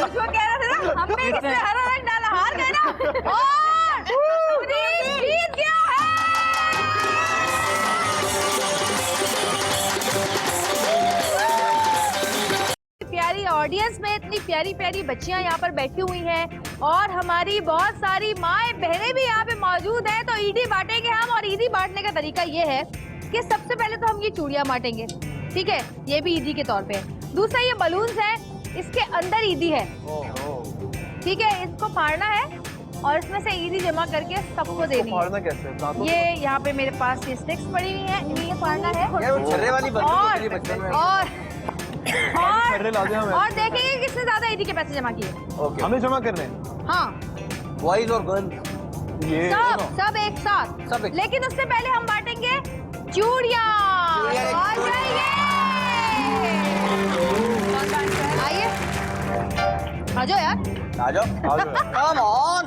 मुझको कह रहे थे ना हमने किसने हरा रंग डाला, हार गए ना। और जीत गया है। प्यारी ऑडियंस में इतनी प्यारी प्यारी बच्चियां यहाँ पर बैठी हुई हैं और हमारी बहुत सारी माएँ बहनें भी यहाँ पे मौजूद हैं। तो ईदी बांटेंगे हम, और ईदी बांटने का तरीका ये है देखिए सबसे पहले तो हम ये चूड़ियां बांटेंगे, ठीक है, ये भी ईदी के तौर पे। दूसरा ये बलून्स है, इसके अंदर ईदी है, ठीक है, इसको फाड़ना है और इसमें से ईदी जमा करके सबको देनी है। फाड़ना कैसे है? दांतों ये यहाँ पे मेरे पास ये स्टिक्स पड़ी हुई हैं, इन्हें ये फाड़ना है। यार वो छर्रे वाली बच्चों के लिए बच्चों में छर्रे ला दें हमें। और देखेंगे किसने ज्यादा ईदी के पैसे जमा किए। ओके, हमें जमा करने हैं। हाँ, बॉयज और गर्ल्स ये सब एक साथ, सब एक। लेकिन उससे पहले हम बांटेंगे चूड़ियां। चूड़ियां। आ जाइए, आइए, आ जाओ यार, आ जाओ कम ऑन।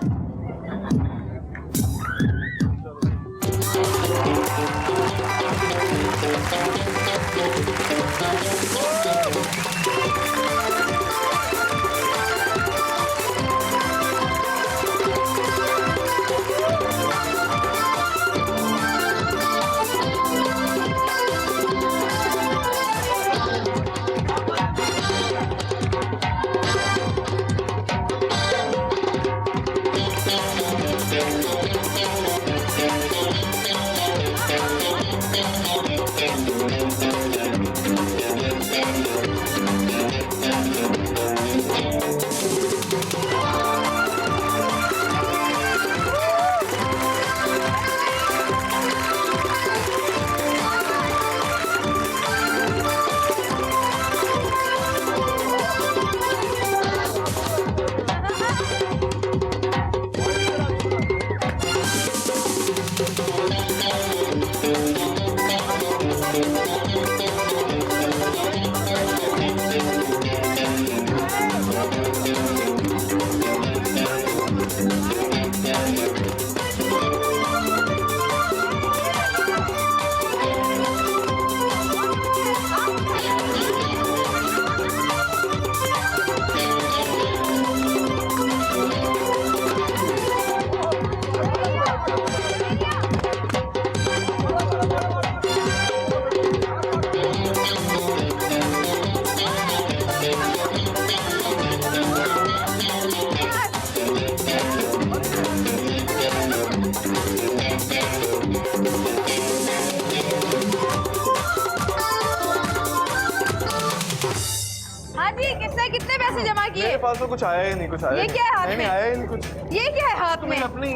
कितने पैसे जमा किए? मेरे पास तो कुछ आया ही नहीं, कुछ आया ये क्या है हाथ नहीं, में? आया ही नहीं कुछ। ये क्या है हाथ में? अपनी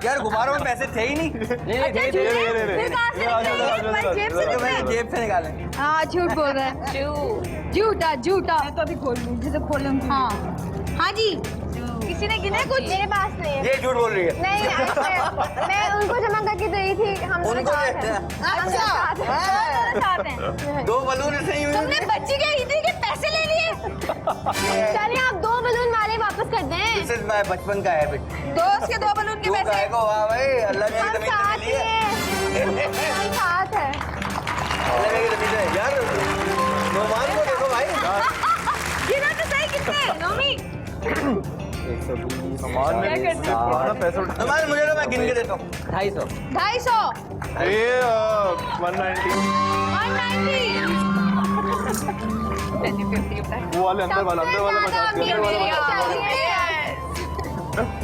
यार गुब्बारों में पैसे थे ही नहीं। अच्छा, फिर कहाँ से निकले? जेब से तो मैंने निकले? जेब से निकाले। हाँ, झूठ बोल रहा है। झूठा झूठा। मैं तो अभी खोल लूँगी, जैसे खोलूँगी। हाँ, हाँ जी, किसी ने गिने कुछ? मेरे पास नहीं है। ये झूठ बोल रही है। नहीं, मैं उनको जमा करके दे रही थी। हम दोनों उनको साथ देते हैं। हैं। हम दोनों साथ हैं। हम दोनों साथ हैं। दो बलून सही हुई। तुमने बच्ची के ईदी के पैसे ले लिए? चलिए आप 2 बलून वाले वापस कर दें। This is my बचपन का हैबिट। दोस्त के 2 बलून के तू पैसे। गाय को वाह भाई, अल्लाह ने हम जमीन साथ दे ही दी है। हैं। हम साथ हैं। अल्लाह ने जमीन दे दी। यार नोमान को देखो भाई। गिनो तो सही कितने? नोमी? 120 सामान में क्या करते हो? कितना पैसा उठा नोमान मुझे तो मैं गिन के देता हूँ। 250 250, ये 190 190। वो वाले अंदर वाला 50 अमीर मेरे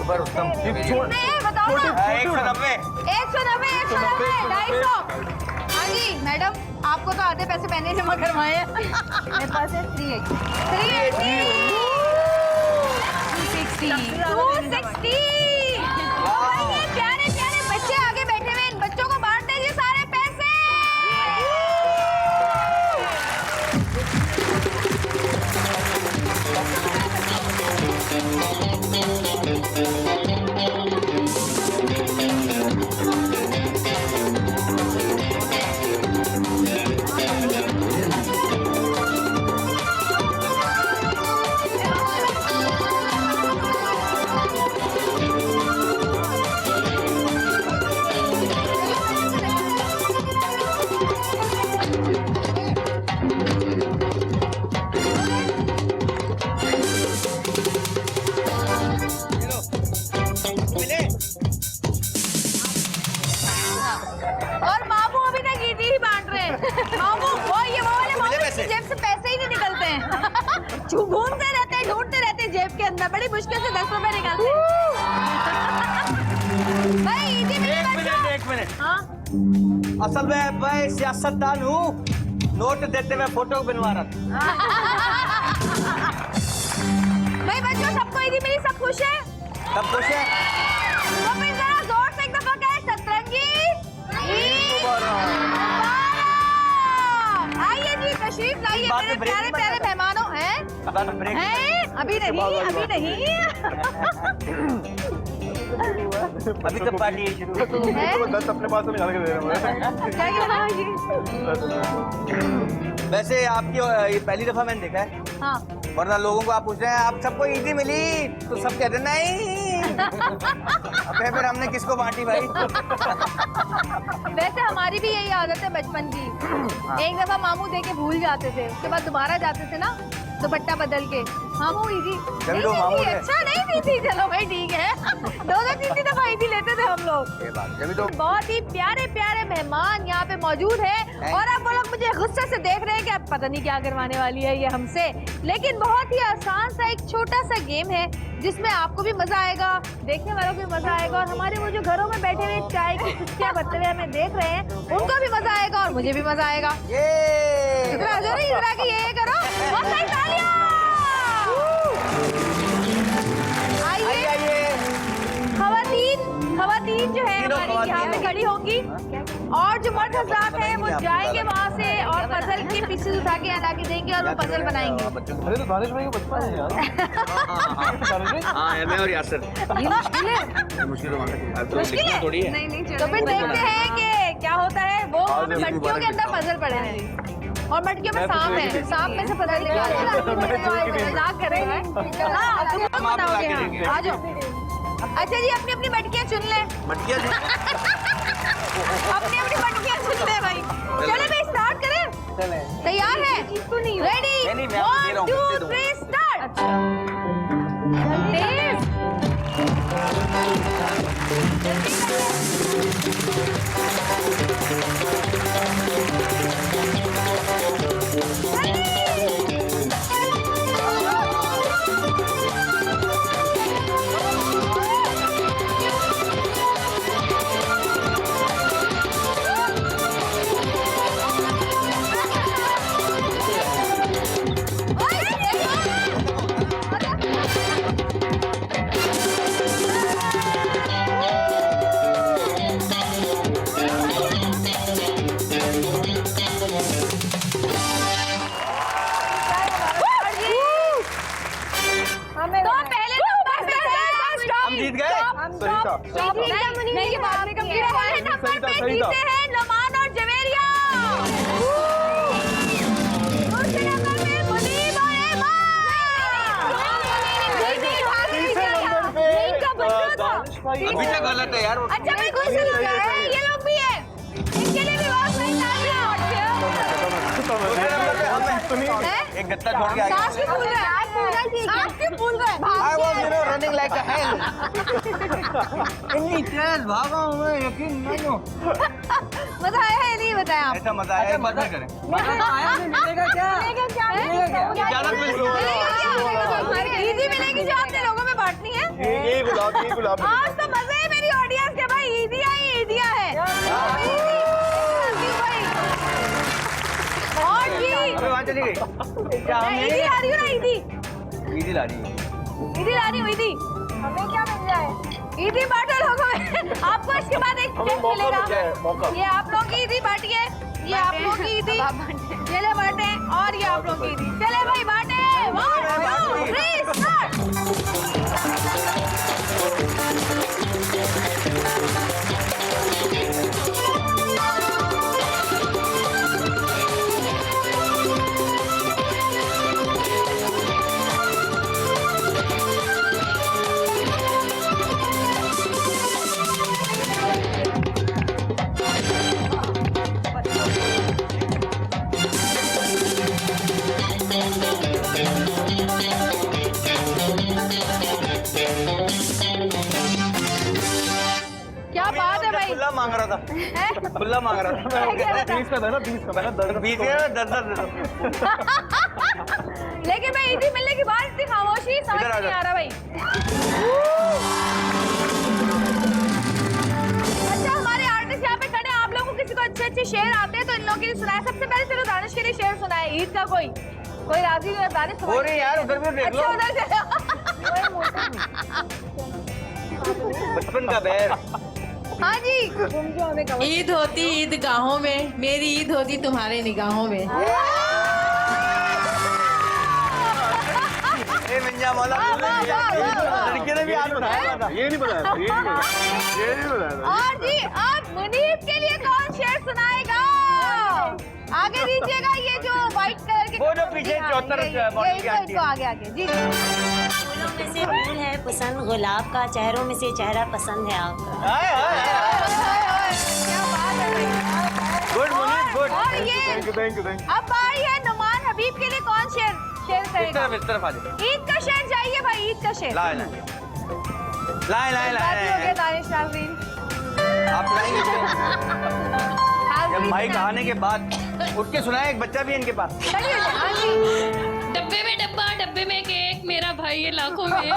ऊपर उत्तम। नहीं, बताओ ना। 190। 190, 250। हाँ जी मैडम, आपको तो आधे पैसे मैंने जमा करवाए हैं। मेरे पास है 380। 260। ये प्यारे प्यारे बच्चे आगे बैठे हुए, इन बच्चों को बांट दीजिए सारे पैसे। और मामू अभी तक ईदी ही बांट रहे हैं। मामू वो वाले मामू की जेब से पैसे ही नहीं निकलते हैं। घूमते रहते हैं, ढूंढते रहते हैं जेब के अंदर, बड़ी मुश्किल से 10 रुपए निकलते हैं। भाई ईदी में एक मिनट। हाँ, असल में मैं सियासतदान हूँ, नोट देते हुए फोटो बनवा रहा था। भाई बच्चों, सबको ईदी मिली, सब खुश है? सब खुश है? तो फिर जरा जोर से एक दफा कहे सतरंगी ईद मुबारक। आइए जी, तशरीफ लाइए मेरे प्यारे प्यारे मेहमानों। हैं? अभी नहीं। अभी तो पार्टी शुरू तो 10 अपने पास से निकाल के दे रहा हूँ। वैसे आपकी ये पहली दफा मैंने देखा है। हाँ। वरना लोगों को आप पूछ रहे हैं आप सबको ईदी मिली तो सब कहते हैं नहीं। अब फिर हमने किसको बांटी भाई? वैसे हमारी भी यही आदत है बचपन की। एक दफा मामू दे के भूल जाते थे, उसके बाद दोबारा जाते थे ना दुपट्टा बदल के। मामू ईदी अच्छा नहीं दी थी। चलो भाई ठीक है, 2-3 दफा ईदी लेते थे हम लोग। तो बहुत ही प्यारे प्यारे मेहमान यहाँ पे मौजूद है और अब वो लोग मुझे गुस्से से देख रहे हैं कि अब पता नहीं क्या करवाने वाली है ये हमसे। लेकिन बहुत ही आसान सा एक छोटा सा गेम है जिसमें आपको भी मजा आएगा, देखने वालों को भी मजा आएगा और हमारे वो जो घरों में बैठे हुए चाय की चुस्कियां भरते हुए हमें देख रहे हैं उनको भी मजा आएगा और मुझे भी मजा आएगा। इधर के ये करो, बहुत सारी तालियां। आइए खवातीन जो है हमारी यहाँ पे खड़ी होंगी और जो मर्द हजरात हैं वो जाएंगे वहाँ से और पजल के पीछे उठा के ला के देंगे और वो पजल बनाएंगे। अरे तो दानिश भाई का बचपन है यार। हाँ, मैं और यासर। ये मुश्किल है। मुश्किल है थोड़ी है। नहीं तो फिर देखते हैं कि क्या होता है। वो मटकियों के अंदर पजल पड़े हैं और मटकियों में सांप है, सांप में से पजल निकाल मजाक कर रहे हैं। हाँ, तुम लोग बताओगे। हाँ, आ जाओ। अच्छा जी, अपनी अपनी मटकियाँ चुन ले। मटकियाँ अपनी अपनी मटकियाँ चुन ले भाई। चले भाई, स्टार्ट करें? तैयार है? रेडी? 1 2 3 स्टार्ट। जीत गए। नहीं, ये बाद में कंप्लीट है। नंबर पे जीते हैं नमान और जवेरिया। दूसरे नंबर पे मुनीब और अभी तक गलत है यार। अच्छा मैं कोई से लगा है, ये लोग भी है, इनके लिए भी बहुत सही एक गत्ता छोड़ के आगे। I was, you know, running like a hell. इतनी तेज भागा हूँ मैं, यकीन मानो। मजा आया है नहीं बताया आप? ऐसा मजा आया, मजा करें। मिलेगा क्या? ईदी मिलेगी जो आपने लोगों में बांटनी है। ये गुलाब आज तो मजे है मेरी ऑडियंस के भाई, ईदिया है। और जी अबे वहाँ चली गई। क्या हमने ईदी ला रही हूँ ना, ईदी ला रही है। ईदी हमें क्या मिल जाए? ईदी बांटो लोगों में। आपको इसके बाद एक चेक मिलेगा। ये आप लोगों की ईदी बांटिए, ये आप लोगों की ईदी, ये ले बांटे और ये आप लोगों की ईदी। चले भाई बांटे। 1 2 3 स्टार्ट। क्या बात है भाई? खुला मांग रहा था। खुला मांग रहा था। 20 का था ना, 20 का। मैंने 20 है, 10 दे दो। लेकिन मैं ईदी मिलने के बाद इतनी खामोशी समझ नहीं आ रहा भाई। अच्छा हमारे आर्टिस्ट यहाँ पे खड़े हैं, आप लोगों को किसी को अच्छे अच्छे शेर आते हैं तो इन लोगों के लिए सुनाए। सबसे पहले चलो दानिश के लिए शेर सुनाए ईद का। कोई राजी नहीं है दानिश? हो रही यार, उधर भी देख लो। अच्छा उधर से बचपन का बैर। हाँ जी। ईद होती ईदगाहों में, मेरी ईद होती तुम्हारे निगाहों में। ए मिंजा मौला, लड़के ने भी हाथ उठाया था। ये नहीं बताया था, ये नहीं बताया था। और जी अब मुनीब के लिए कौन शेर सुनाएगा? आगे दीजिएगा ये जो व्हाइट कलर के, वो जो पीछे 74 बॉडी की आंटी है। आगे आगे जी। फूलों में से फूल है पसंद गुलाब का, चेहरों में से चेहरा पसंद है आपका। हाय हाय हाय। क्या बात है भाई। Good Munib, good. और ये थैंक यू। अब बारी है नुमान हबीब के लिए कौन शेर करेगा? इस तरफ आ जाओ। ईद का शेर चाहिए भाई, ईद का शेर। लाए दानिश नाज़रीन आप लाएंगे जब माइक आने के बाद उठ के सुनाए। एक बच्चा भी है इनके पास। डब्बे में डब्बा, डब्बे में केक, मेरा भाई है लाखों में।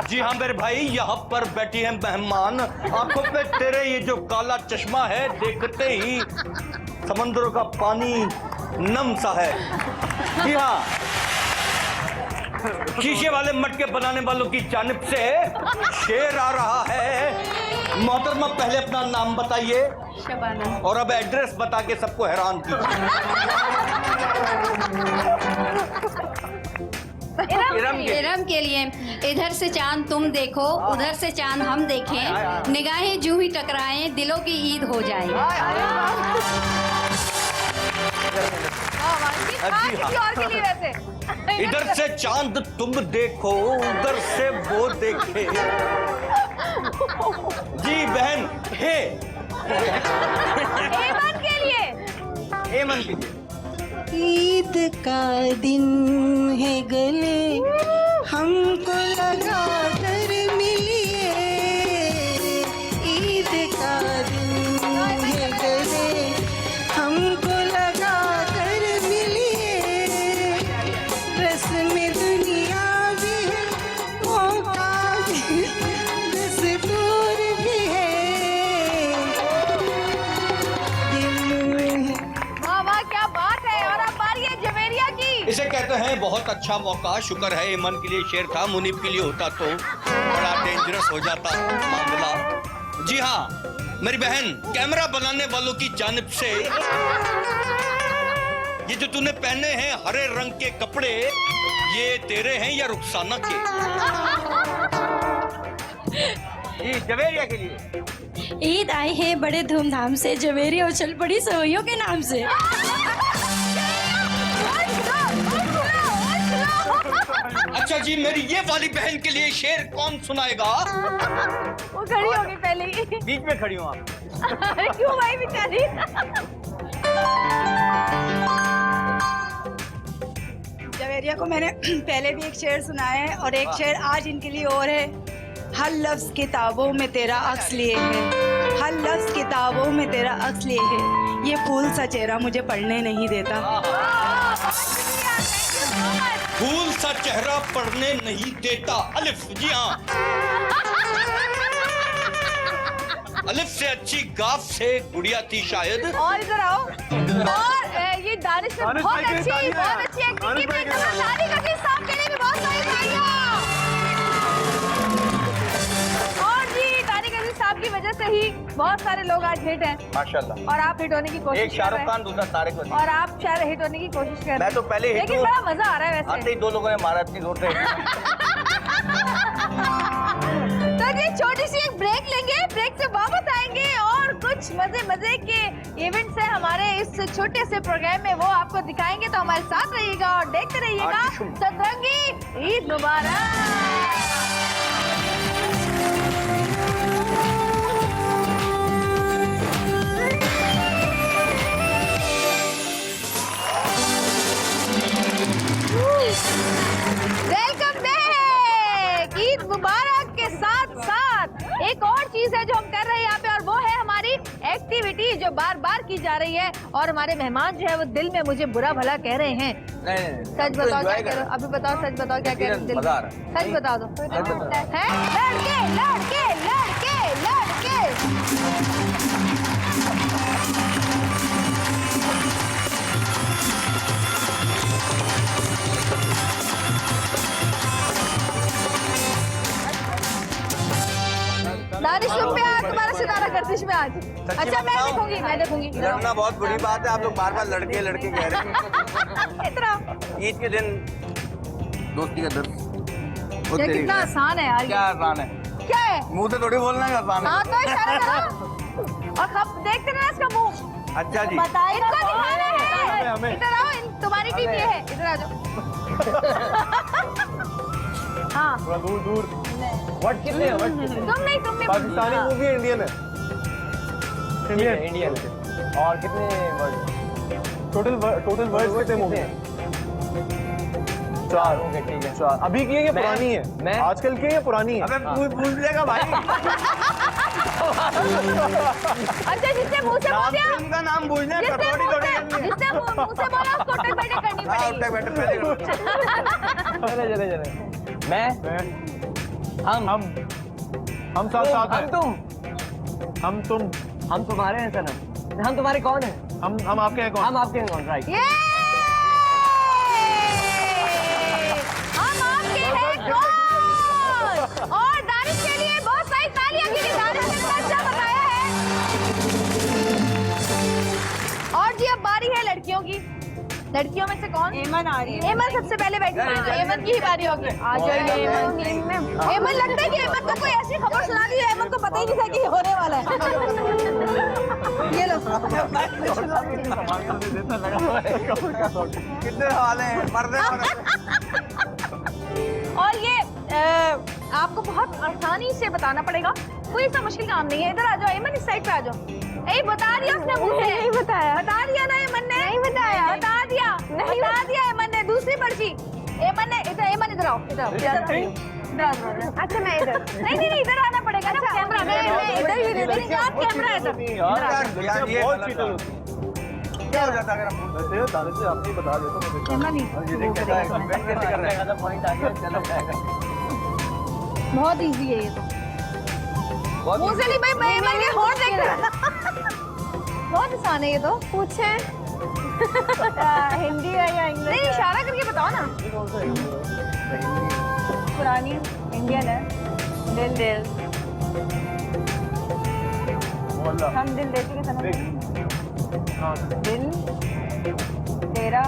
जी हाँ मेरे भाई, यहाँ पर बैठी है मेहमान। आंखों पे तेरे ये जो काला चश्मा है, देखते ही समंदरों का पानी नम सा है। जी हाँ, शीशे वाले मटके बनाने वालों की जानिब से शेर आ रहा है। मोहतरमा पहले अपना नाम बताइए शबाना। और अब एड्रेस बता के सबको हैरान कीजिए। इरम के लिए इधर से चांद तुम देखो, उधर से चांद हम देखें, निगाहें जूं ही टकराएं, दिलों की ईद हो जाए। किसी और के लिए वैसे। इधर से चांद तुम देखो, उधर से वो देखे। जी बहन, हे एमन के लिए। एमन के लिए। ईद का दिन है गले हमको लगा कर मिलिए, ईद का दिन है गले हमको लगा कर मिलिए, रस्म दुनिया भी है मौका भी दस्तूर भी है, दिल है। वाह वाह क्या बात है। और अब बारी है जवेरिया की। इसे कहते हैं बहुत अच्छा मौका। शुक्र है ईमान के लिए शेर था, मुनीब के लिए होता तो बड़ा डेंजरस हो जाता मामला। जी हाँ मेरी बहन, कैमरा बनाने वालों की जानिब से ये जो तूने पहने हैं हरे रंग के कपड़े, ये तेरे हैं या रुखसाना के? जी जवेरिया के लिए। ईद आई है बड़े धूमधाम से, जवेरिया उछल पड़ी सवैयों के नाम से। अच्छा जी, मेरी ये वाली बहन के लिए शेर कौन सुनाएगा? वो खड़ी होगी पहले ही। बीच में खड़ी हूँ आप। अरे क्यों भाई बेचारी। जवेरिया को मैंने पहले भी एक शेर सुनाया है और एक शेर आज इनके लिए और है। हर लफ्ज किताबों में तेरा अक्स लिए है, हर लफ्ज किताबों में तेरा अक्स लिए है, ये फूल सा चेहरा मुझे पढ़ने नहीं देता। फूल सा चेहरा पढ़ने नहीं देता। अलिफ। जी हाँ, अलिफ से अच्छी गाफ से गुड़िया थी शायद। और इधर आओ। और ये दानिश ने बहुत अच्छी एक्टिंग की थी। दानिश अजीज साहब के लिए भी बहुत सारी तालियां। और जी दानिश अजीज साहब की वजह से ही बहुत सारे लोग आज हिट हैं माशाल्लाह। और आप हिट होने की कोशिश एक शाहरुख खान, दूसरा तारिक वसीम। और आप शायद हिट होने की कोशिश कर रहे हैं। मैं तो पहले हिट लेकिन हूँ। बड़ा मजा आ रहा है आते वैसे। ही दो लोगों ने मारा इतनी जोर से। तो जी छोटी सी एक ब्रेक लेंगे, ब्रेक से वापस आएंगे और कुछ मजे के इवेंट्स है हमारे इस छोटे से प्रोग्राम में, वो आपको दिखाएंगे। तो हमारे साथ रहिएगा और देखते रहिएगा सतरंगी ईद मुबारक। Welcome back. ईद मुबारक के साथ साथ एक और चीज है जो हम कर रहे हैं यहाँ पे, और वो है हमारी एक्टिविटी जो बार बार की जा रही है। और हमारे मेहमान जो है वो दिल में मुझे बुरा भला कह रहे हैं। नहीं, सच बताओ क्या कह रहे हो? अभी बताओ, सच बताओ क्या कह रहे हो? दिल में सच बता दो। हैं? लड़के लड़के लड़के दानिश तुम पे आज तुम्हारा सितारा गर्दिश में आज। अच्छा मैं देखूंगी डरना बहुत बुरी बात है, आप लोग बार बार लड़के लड़के कह रहे हैं। इतना ईद के दिन दोस्ती का दर्द। वो ये तेरी कितना है। आसान है यार। क्या आसान है? क्या है? मुंह से थोड़ी बोलना है आसान है। हाँ तो इशारा करो और कब देखते ना इसका मुंह। अच्छा जी, बताइए इनको दिखाना है। इधर आओ, तुम्हारी टीम ये है, इधर आ जाओ। हाँ थोड़ा दूर दूर। व्हाट कितने हैं? व्हाट कितने? तुम नहीं पाकिस्तानी मूवी है, इंडियन है? इंडियन है। और कितने वर्ड? टोटल वर्ड्स कितने मूवी हैं? 4। ओके ठीक है। 4 अभी की है या मैं- पुरानी है? मैं- आजकल की है या पुरानी है? अबे भूल जाएगा भाई। अच्छा जिसने मुंह से बोल दिया, फिल्म का नाम भूलना है, जिसने कसौटी मुंह थोड़ी से करनी है। जिसने मुंह से बोला उसको उठक बैठक करनी हाँ, पड़ेगी। उठक बैठक पहले करो। चले मैं हम साथ साथ हैं। हम तुम हम तुम्हारे हैं सनम। हम तुम्हारे कौन हैं? हम आपके हैं कौन? हम आपके हैं कौन? राइट। ये हम आपके हैं कौन? और दानिश के लिए बहुत सारी तालियां, क्योंकि दानिश ने इतना अच्छा बताया है। और जी अब बारी है लड़कियों की। लड़कियों में से कौन? एमन आ रही है। एमन सबसे पहले बैठी है। एमन की ही बारी होगी। आ जाइए एमन। एमन लगता है कि एमन को कोई ऐसी खबर सुना दी है, एमन को पता ही नहीं था कि ये होने वाला है। ये लो। कितने सवाल हैं? मर्द और ये आपको बहुत आसानी से बताना पड़ेगा, कोई ऐसा मुश्किल काम नहीं है। इधर आ जाओ एमन, इस साइड पे आ जाओ। बता दिया उसने मुंह से। नहीं बताया। बता दिया ना एमन ने। नहीं बताया। बता दिया। नहीं बता दिया एमन ने। दूसरी पर्ची एमन ने। इधर एमन, इधर आओ। इधर आओ। अच्छा मैं इधर। नहीं इधर आना पड़ेगा ना कैमरा। मैं इधर ही दे देंगे। आप कैमरा इधर। यार ये बहुत चीटर होती है। क्या हो जाता अगर हम वैसे दानिश से आपने ही बता देता मैं देखता हूँ। एमन ही। ये देख कैसा एक्सपेरिमेंट कैसे कर रहे हैं? पॉइंट आ गया, चलो जाएगा। बहुत इजी है ये तो। बहुत मुंह से नहीं भाई, मैं एमन के होंठ देख रहा। बहुत आसान है ये तो। पूछे हिंदी है या इंग्लिश? नहीं इशारा करके बताओ ना। पुरानी इंडियन है। दिल मोहल्ला। हम दिल देते के सनम। हाँ। दिल तेरा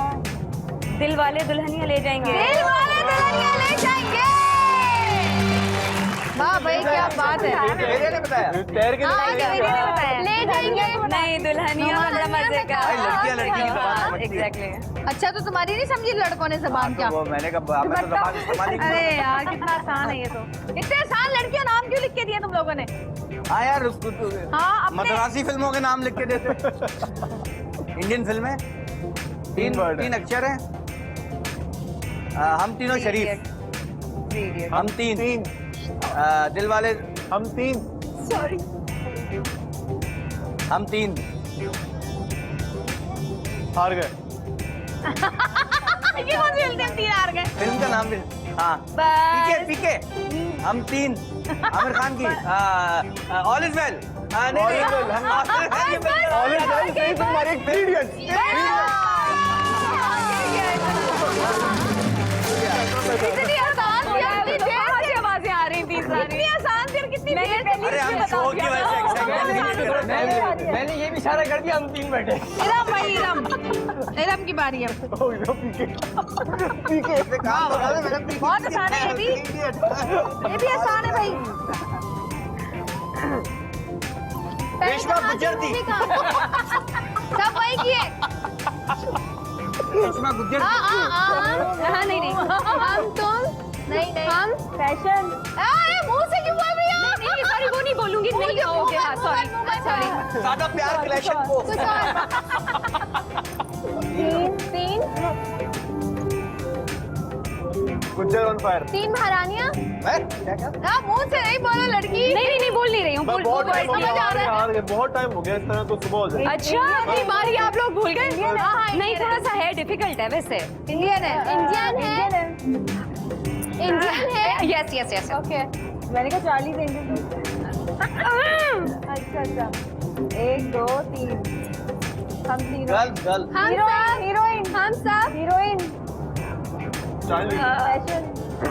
दिल वाले दुल्हनिया ले जाएंगे। दिल वाले दुल्हनिया ले जाएंगे। वाह भाई क्या बात है। मेरे ने बताया। पैर के हाँ, नीचे मेरे ने बताया। ले जाएंगे। नहीं दुल्हनिया मतलब मजे का। भाई लड़कियां लड़की की जबान समझती है। एग्जैक्टली। अच्छा तो तुम्हारी नहीं समझी लड़कों ने जबान क्या? वो मैंने कहा मैं तो जबान संभाली। अरे यार कितना आसान है ये तो। इतने आसान लड़कियों नाम क्यों लिख के दिए तुम लोगों ने? हाँ यार उसको तो हाँ अपने मद्रासी फिल्मों के नाम लिख के देते। इंडियन फिल्में तीन अक्षर हैं। हम तीनों शरीफ। हम तीन दिल वाले। हम 3। सॉरी हम 3 हार गए। ये कौन सी फिल्म थी? 3 हार गए। फिल्म का नाम भी। हाँ पीके हम 3 आमिर खान की ऑल इज वेल। इतनी आसान थी, इतनी देर से आवाजें आ रही थी सारी। इतनी आसान थी और कितनी देर से। अरे हम शो की वजह से excitement नहीं कर रहे। मैंने ये भी इशारा कर दिया, हम 3 बैठे। इरम भाई इरम की बारी है। इसे काम बता दे मेरा पीके। बहुत आसान है ये भी आसान है भाई। रेशमा गुज्जर थी। सब वही किए। रेशमा गुज्जर हाँ नहीं हम तुम नहीं हम फैशन। अरे मुंह से क्यों बोल रही हो? नहीं सॉरी वो नहीं बोलूंगी। नहीं कहोगे। हाँ सॉरी। सादा प्यार क्लैशन को। तीन गुज्जर ऑन फायर। 3 महारानियां। क्या मुंह से नहीं बोलो लड़की। नहीं बोल नहीं रही हूँ। मैं बहुत टाइम हो समझ आ गया, रहा है। हार गए। बहुत टाइम हो गया इस तरह तो सुबह हो जाए। अच्छा अपनी बारी आप लोग भूल गए। नहीं थोड़ा सा है, डिफिकल्ट है वैसे। इंडियन है। इंडियन है। यस ओके मैंने कहा 40 देंगे। अच्छा अच्छा 1 2 3 हम तीनों गर्ल गर्ल हीरोइन हम सब हीरोइन फैशन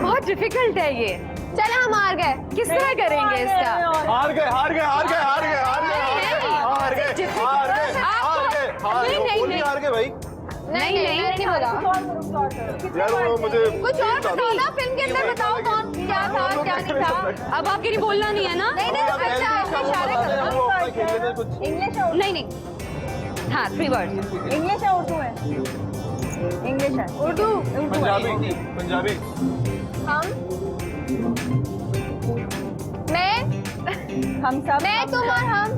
बहुत डिफिकल्ट है ये। चलो हम हार गए, किस तरह करेंगे इसका? हार गए हार गए हार गए हार गए हार गए हार गए हार गए हार गए हार गए भाई। नहीं नहीं बोला। यार वो मुझे कुछ और बताओ ना, फिल्म के अंदर बताओ कौन क्या था क्या नहीं था। अब आपके लिए बोलना नहीं है ना? नहीं इंग्लिश नहीं हाँ 3 वर्ड्स। इंग्लिश है उर्दू है? इंग्लिश है उर्दू पंजाबी पंजाबी। हम सब मैं तुम और हम।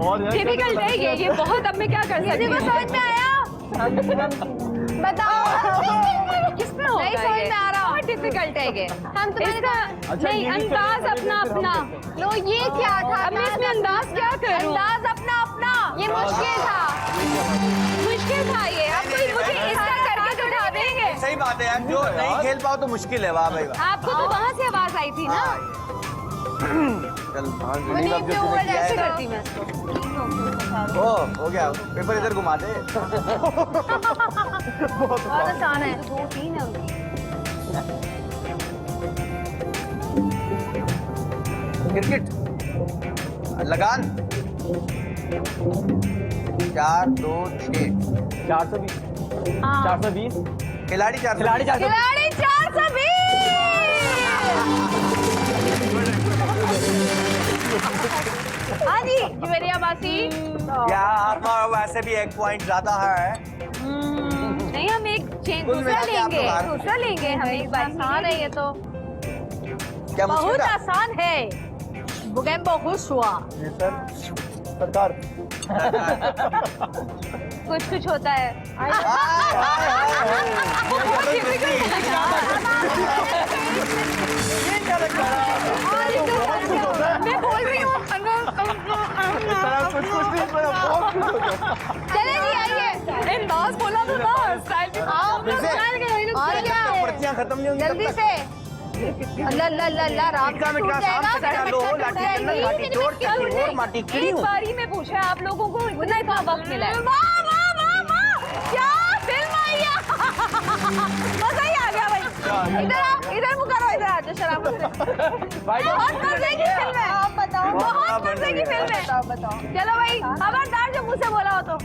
और यार डिफिकल्ट है ये बहुत। अब मैं क्या कर सकती हूँ? समझ में आया? बताओ किसमें होगा? नहीं समझ में आ रहा। बहुत डिफिकल्ट है ये। हम तुम्हारे नहीं अंदाज अपना अपना। लो ये क्या था? अब मैं इसमें अंदाज क्या करूँ? अंदाज अपना अपना। ये मुश्किल था ये। अब कोई मुझे इसका करके तो उठा देंगे। सही बात है यार, जो नहीं खेल पाओ तो मुश्किल है। वाह भाई वाह। आपको तो वहाँ से आवाज आई थी ना? चल ऐसे करती मैं इसको। ओ हो गया, पेपर इधर घुमा दे। बहुत आसान है। 2 3 है उनकी। क्रिकेट लगान 4 2 6 420 420 खिलाड़ी 4 खिलाड़ी 420 खिलाड़ी 420। हाँ जी जुवेरिया बासी। क्या आपका वैसे भी 1 पॉइंट ज्यादा है। नहीं हम एक कुल मिला के आप लोग हार। दूसरा लेंगे हम एक बार। आसान है ये तो, क्या मुश्किल बहुत था? आसान है। बुगेम्बो खुश हुआ। जी सर सरकार कुछ होता है। मैं बोल रही हूँ। चले जी आइए। अंदाज बोला तो था, स्टाइल भी। आप लोग स्टाइल के नहीं लोग। और क्या है? पर्चियां खत्म नहीं होंगी जल्दी से। अल्लाह राम मिटका मिटका शाम तक डालो, लाठी चंदन लाठी चोर चक्की और माटी कीड़ी एक हूँ। बारी में पूछा है आप लोगों को इतना वक्त मिला है। क्या फिल्म आई है। मजा ही आ गया भाई। इधर आओ, इधर मुँह करो, इधर आ जाओ शराब से। बहुत मजे की फिल्म है। आप बताओ। बहुत मजे की फिल्म है। बताओ। चलो भाई खबरदार जो मुँह से बोला हो तो।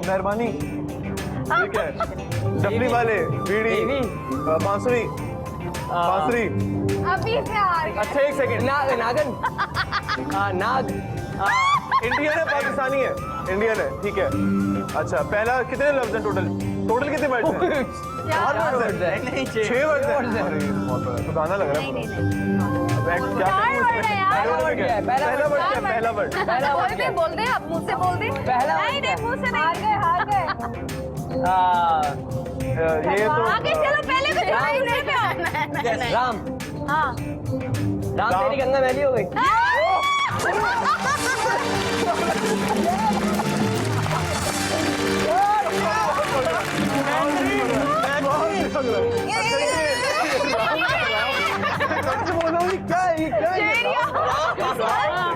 मेहरबानी ठीक है। डबली वाले बीड़ी बांसुरी बांसुरी। अभी से हार गए। अच्छा 1 सेकंड। नागन नाग इंडियन है पाकिस्तानी है? इंडियन है ठीक है। अच्छा पहला कितने लफ्ज हैं टोटल? टोटल कितने वर्ड्स हैं? 4 वर्ड्स हैं? नहीं 6 वर्ड्स हैं। अरे बहुत बड़ा तो गाना लग रहा है। क्या पहला वर्ड क्या है? पहला वर्ड बोल दे अब मुँह से बोल दे। नहीं मुँह से नहीं। हार गए। ये तो आगे चलो, पहले तो दूसरे पे आओ। राम हाँ राम तेरी गंगा मैली हो गई।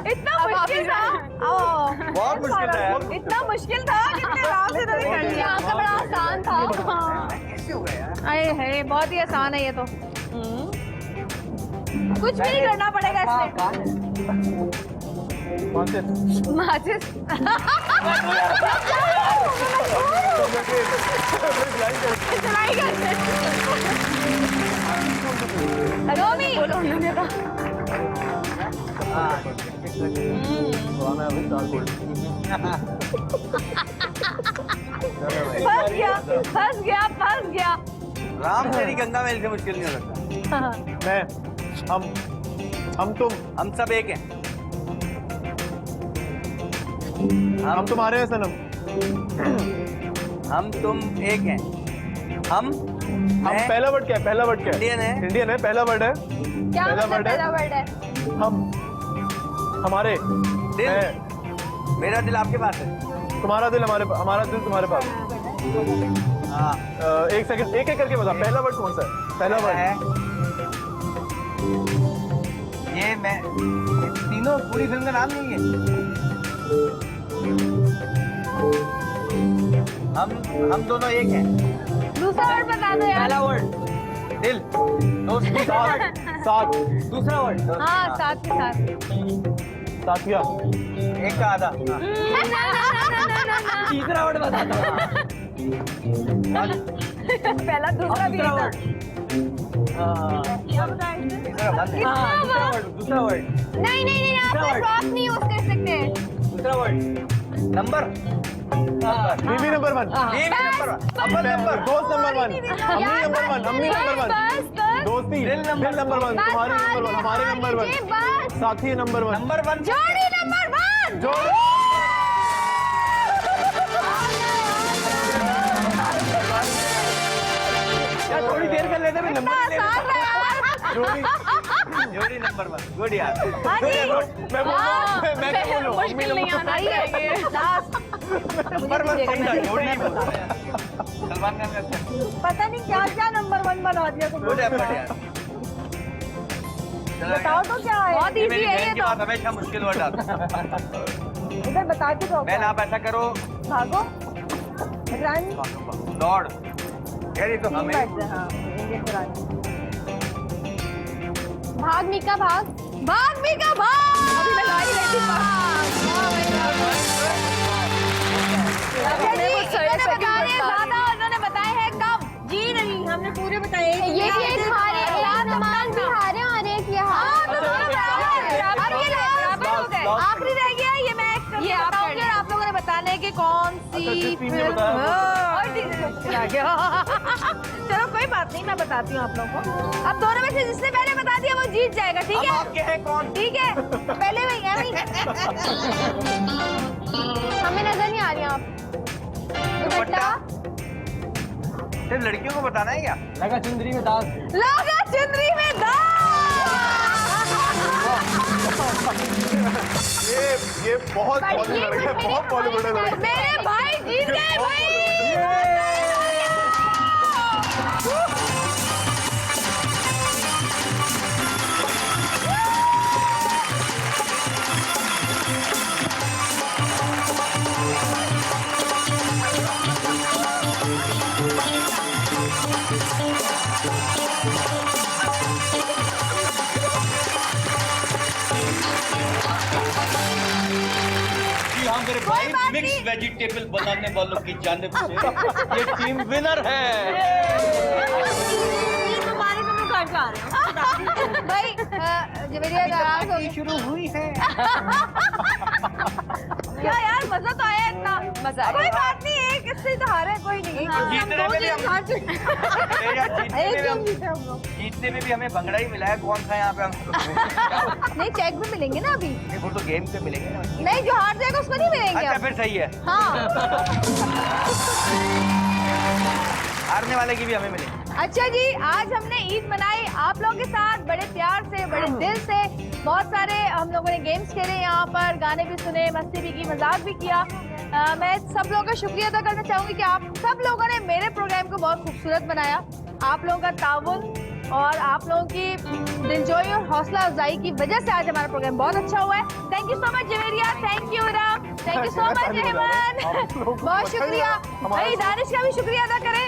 इतना मुश्किल था। बहुत मुश्किल था यार। इतना मुश्किल था कितने आराम से तो कर लिया। आपका बड़ा आसान था। कैसे हो गया यार? अरे है बहुत ही आसान है ये तो। कुछ भी नहीं करना पड़ेगा इसमें। माचिस। रोमी फंस गया। राम तेरी गंगा मैली से मुश्किल नहीं हो सकता। मैं हम तुम हम सब एक हैं। हम तुम्हारे हैं सनम। हम तुम एक हैं। हम पहला वर्ड क्या है? पहला वर्ड क्या है? इंडियन है। इंडियन है। पहला वर्ड है क्या पहला मतलब पहला वर्ड है? हम हमारे दिल। मैं मेरा दिल आपके पास है। तुम्हारा दिल हमारा दिल तुम्हारे पास। हाँ 1 सेकंड एक एक करके बता। पहला वर्ड कौन सा है? पहला वर्ड है ये मैं तीनों पूरी फिल्म का नाम नहीं है। हम दोनों एक हैं। दूसरा वर्ड बता दो यार। पहला वर्ड दिल, दोस्ती, साथ, दूसरा वर्ड हाँ साथ के साथ। साथिया, एक का आधा। तीसरा वर्ड बता दो। पहला दूसरा भी दूसरा था। वर्ड दूसरा वर्ड नहीं नहीं नहीं आप क्रॉस नहीं यूज कर सकते। दूसरा वर्ड नंबर बीबी नंबर 1, अब्बल नंबर, दोस्त नंबर 1, अम्मी नंबर 1, अम्मी नंबर 1, दोस्ती दिल नंबर 1, तुम्हारी नंबर 1, हमारे नंबर 1, साथी नंबर 1, नंबर 1 जोड़ी नंबर 1। जोड़ी। थोड़ी देर कर लेते नंबर जोड़ी। जोड़ी नंबर 1 गुड यार। मैं क्या बोलूं? मुश्किल नहीं आना चाहिए। नंबर 1 समझा, जोड़ी नहीं बोलते हैं। सलमान खान का अच्छा पता नहीं क्या क्या नंबर 1 बना दिया तुमने। गुड एफर्ट यार। बताओ तो क्या है। बहुत ये इजी मेरी है बहन ये के तो। बाद हमेशा मुश्किल वर्ड आता है। इधर बता के दो। बहन आप ऐसा करो, भागो, रन, दौड़। यार ये तो हमें हाँ इंडियन रन। भाग मिका भाग। भाग मिका भाग। अभी मैं ला ही रही थी भाग। इन्होंने बताए हैं ज्यादा, उन्होंने बताए हैं कम। जी नहीं, हमने पूरे बताए। ये हारे नमाज भी हारे और एक ये हारे। अब ये बराबर हो गए। आखिरी रह गया ये मैं ये आप बताऊंगी और आप लोगों ने बताने की कौन सी फिल्म। चलो कोई बात नहीं, मैं बताती हूँ आप लोगों को। अब दोनों में से जिसने पहले बता दिया वो जीत जाएगा, ठीक है? आपके हैं कौन? ठीक है, पहले वही है वही। हमें नजर नहीं आ रही आप। दुपट्टा। सिर्फ लड़कियों को बताना है क्या? लगा चुंदरी में दाग। लगा चुंदरी में दाग। ये बहुत बॉलीवुड है, बहुत बॉलीवुड है। मेरे भाई जीत गए भाई। जी हाँ मेरे भाई, मिक्स वेजिटेबल बनाने वालों की जानिब से ये टीम विनर है। भाई जवेरिया नाराज हो गई। शुरू हुई है। क्या यार मजा तो आया इतना। मजा कोई बात नहीं, एक इससे तो हारे कोई नहीं। जीतने में भी जीतने में भी हमें भंगड़ा ही मिला है। कौन सा यहाँ पे हम नहीं चेक भी मिलेंगे ना अभी। वो तो गेम पे मिलेंगे ना। नहीं जो हार जाएगा उसको नहीं मिलेंगे अच्छा अब। फिर सही है, हाँ हारने वाले की भी हमें मिलेगी। अच्छा जी, आज हमने ईद मनाई आप लोगों के साथ बड़े प्यार से, बड़े दिल से। बहुत सारे हम लोगों ने गेम्स खेले यहाँ पर, गाने भी सुने, मस्ती भी की, मजाक भी किया। मैं सब लोगों का शुक्रिया अदा करना चाहूँगी कि आप सब लोगों ने मेरे प्रोग्राम को बहुत खूबसूरत बनाया। आप लोगों का ताउन और आप लोगों की दिलजोई और हौसला अफजाई की वजह से आज हमारा प्रोग्राम बहुत अच्छा हुआ है। Thank you so much Javeria, thank you Ram, thank you so much Ahmed. बहुत शुक्रिया भाई, दानिश का भी शुक्रिया अदा करें।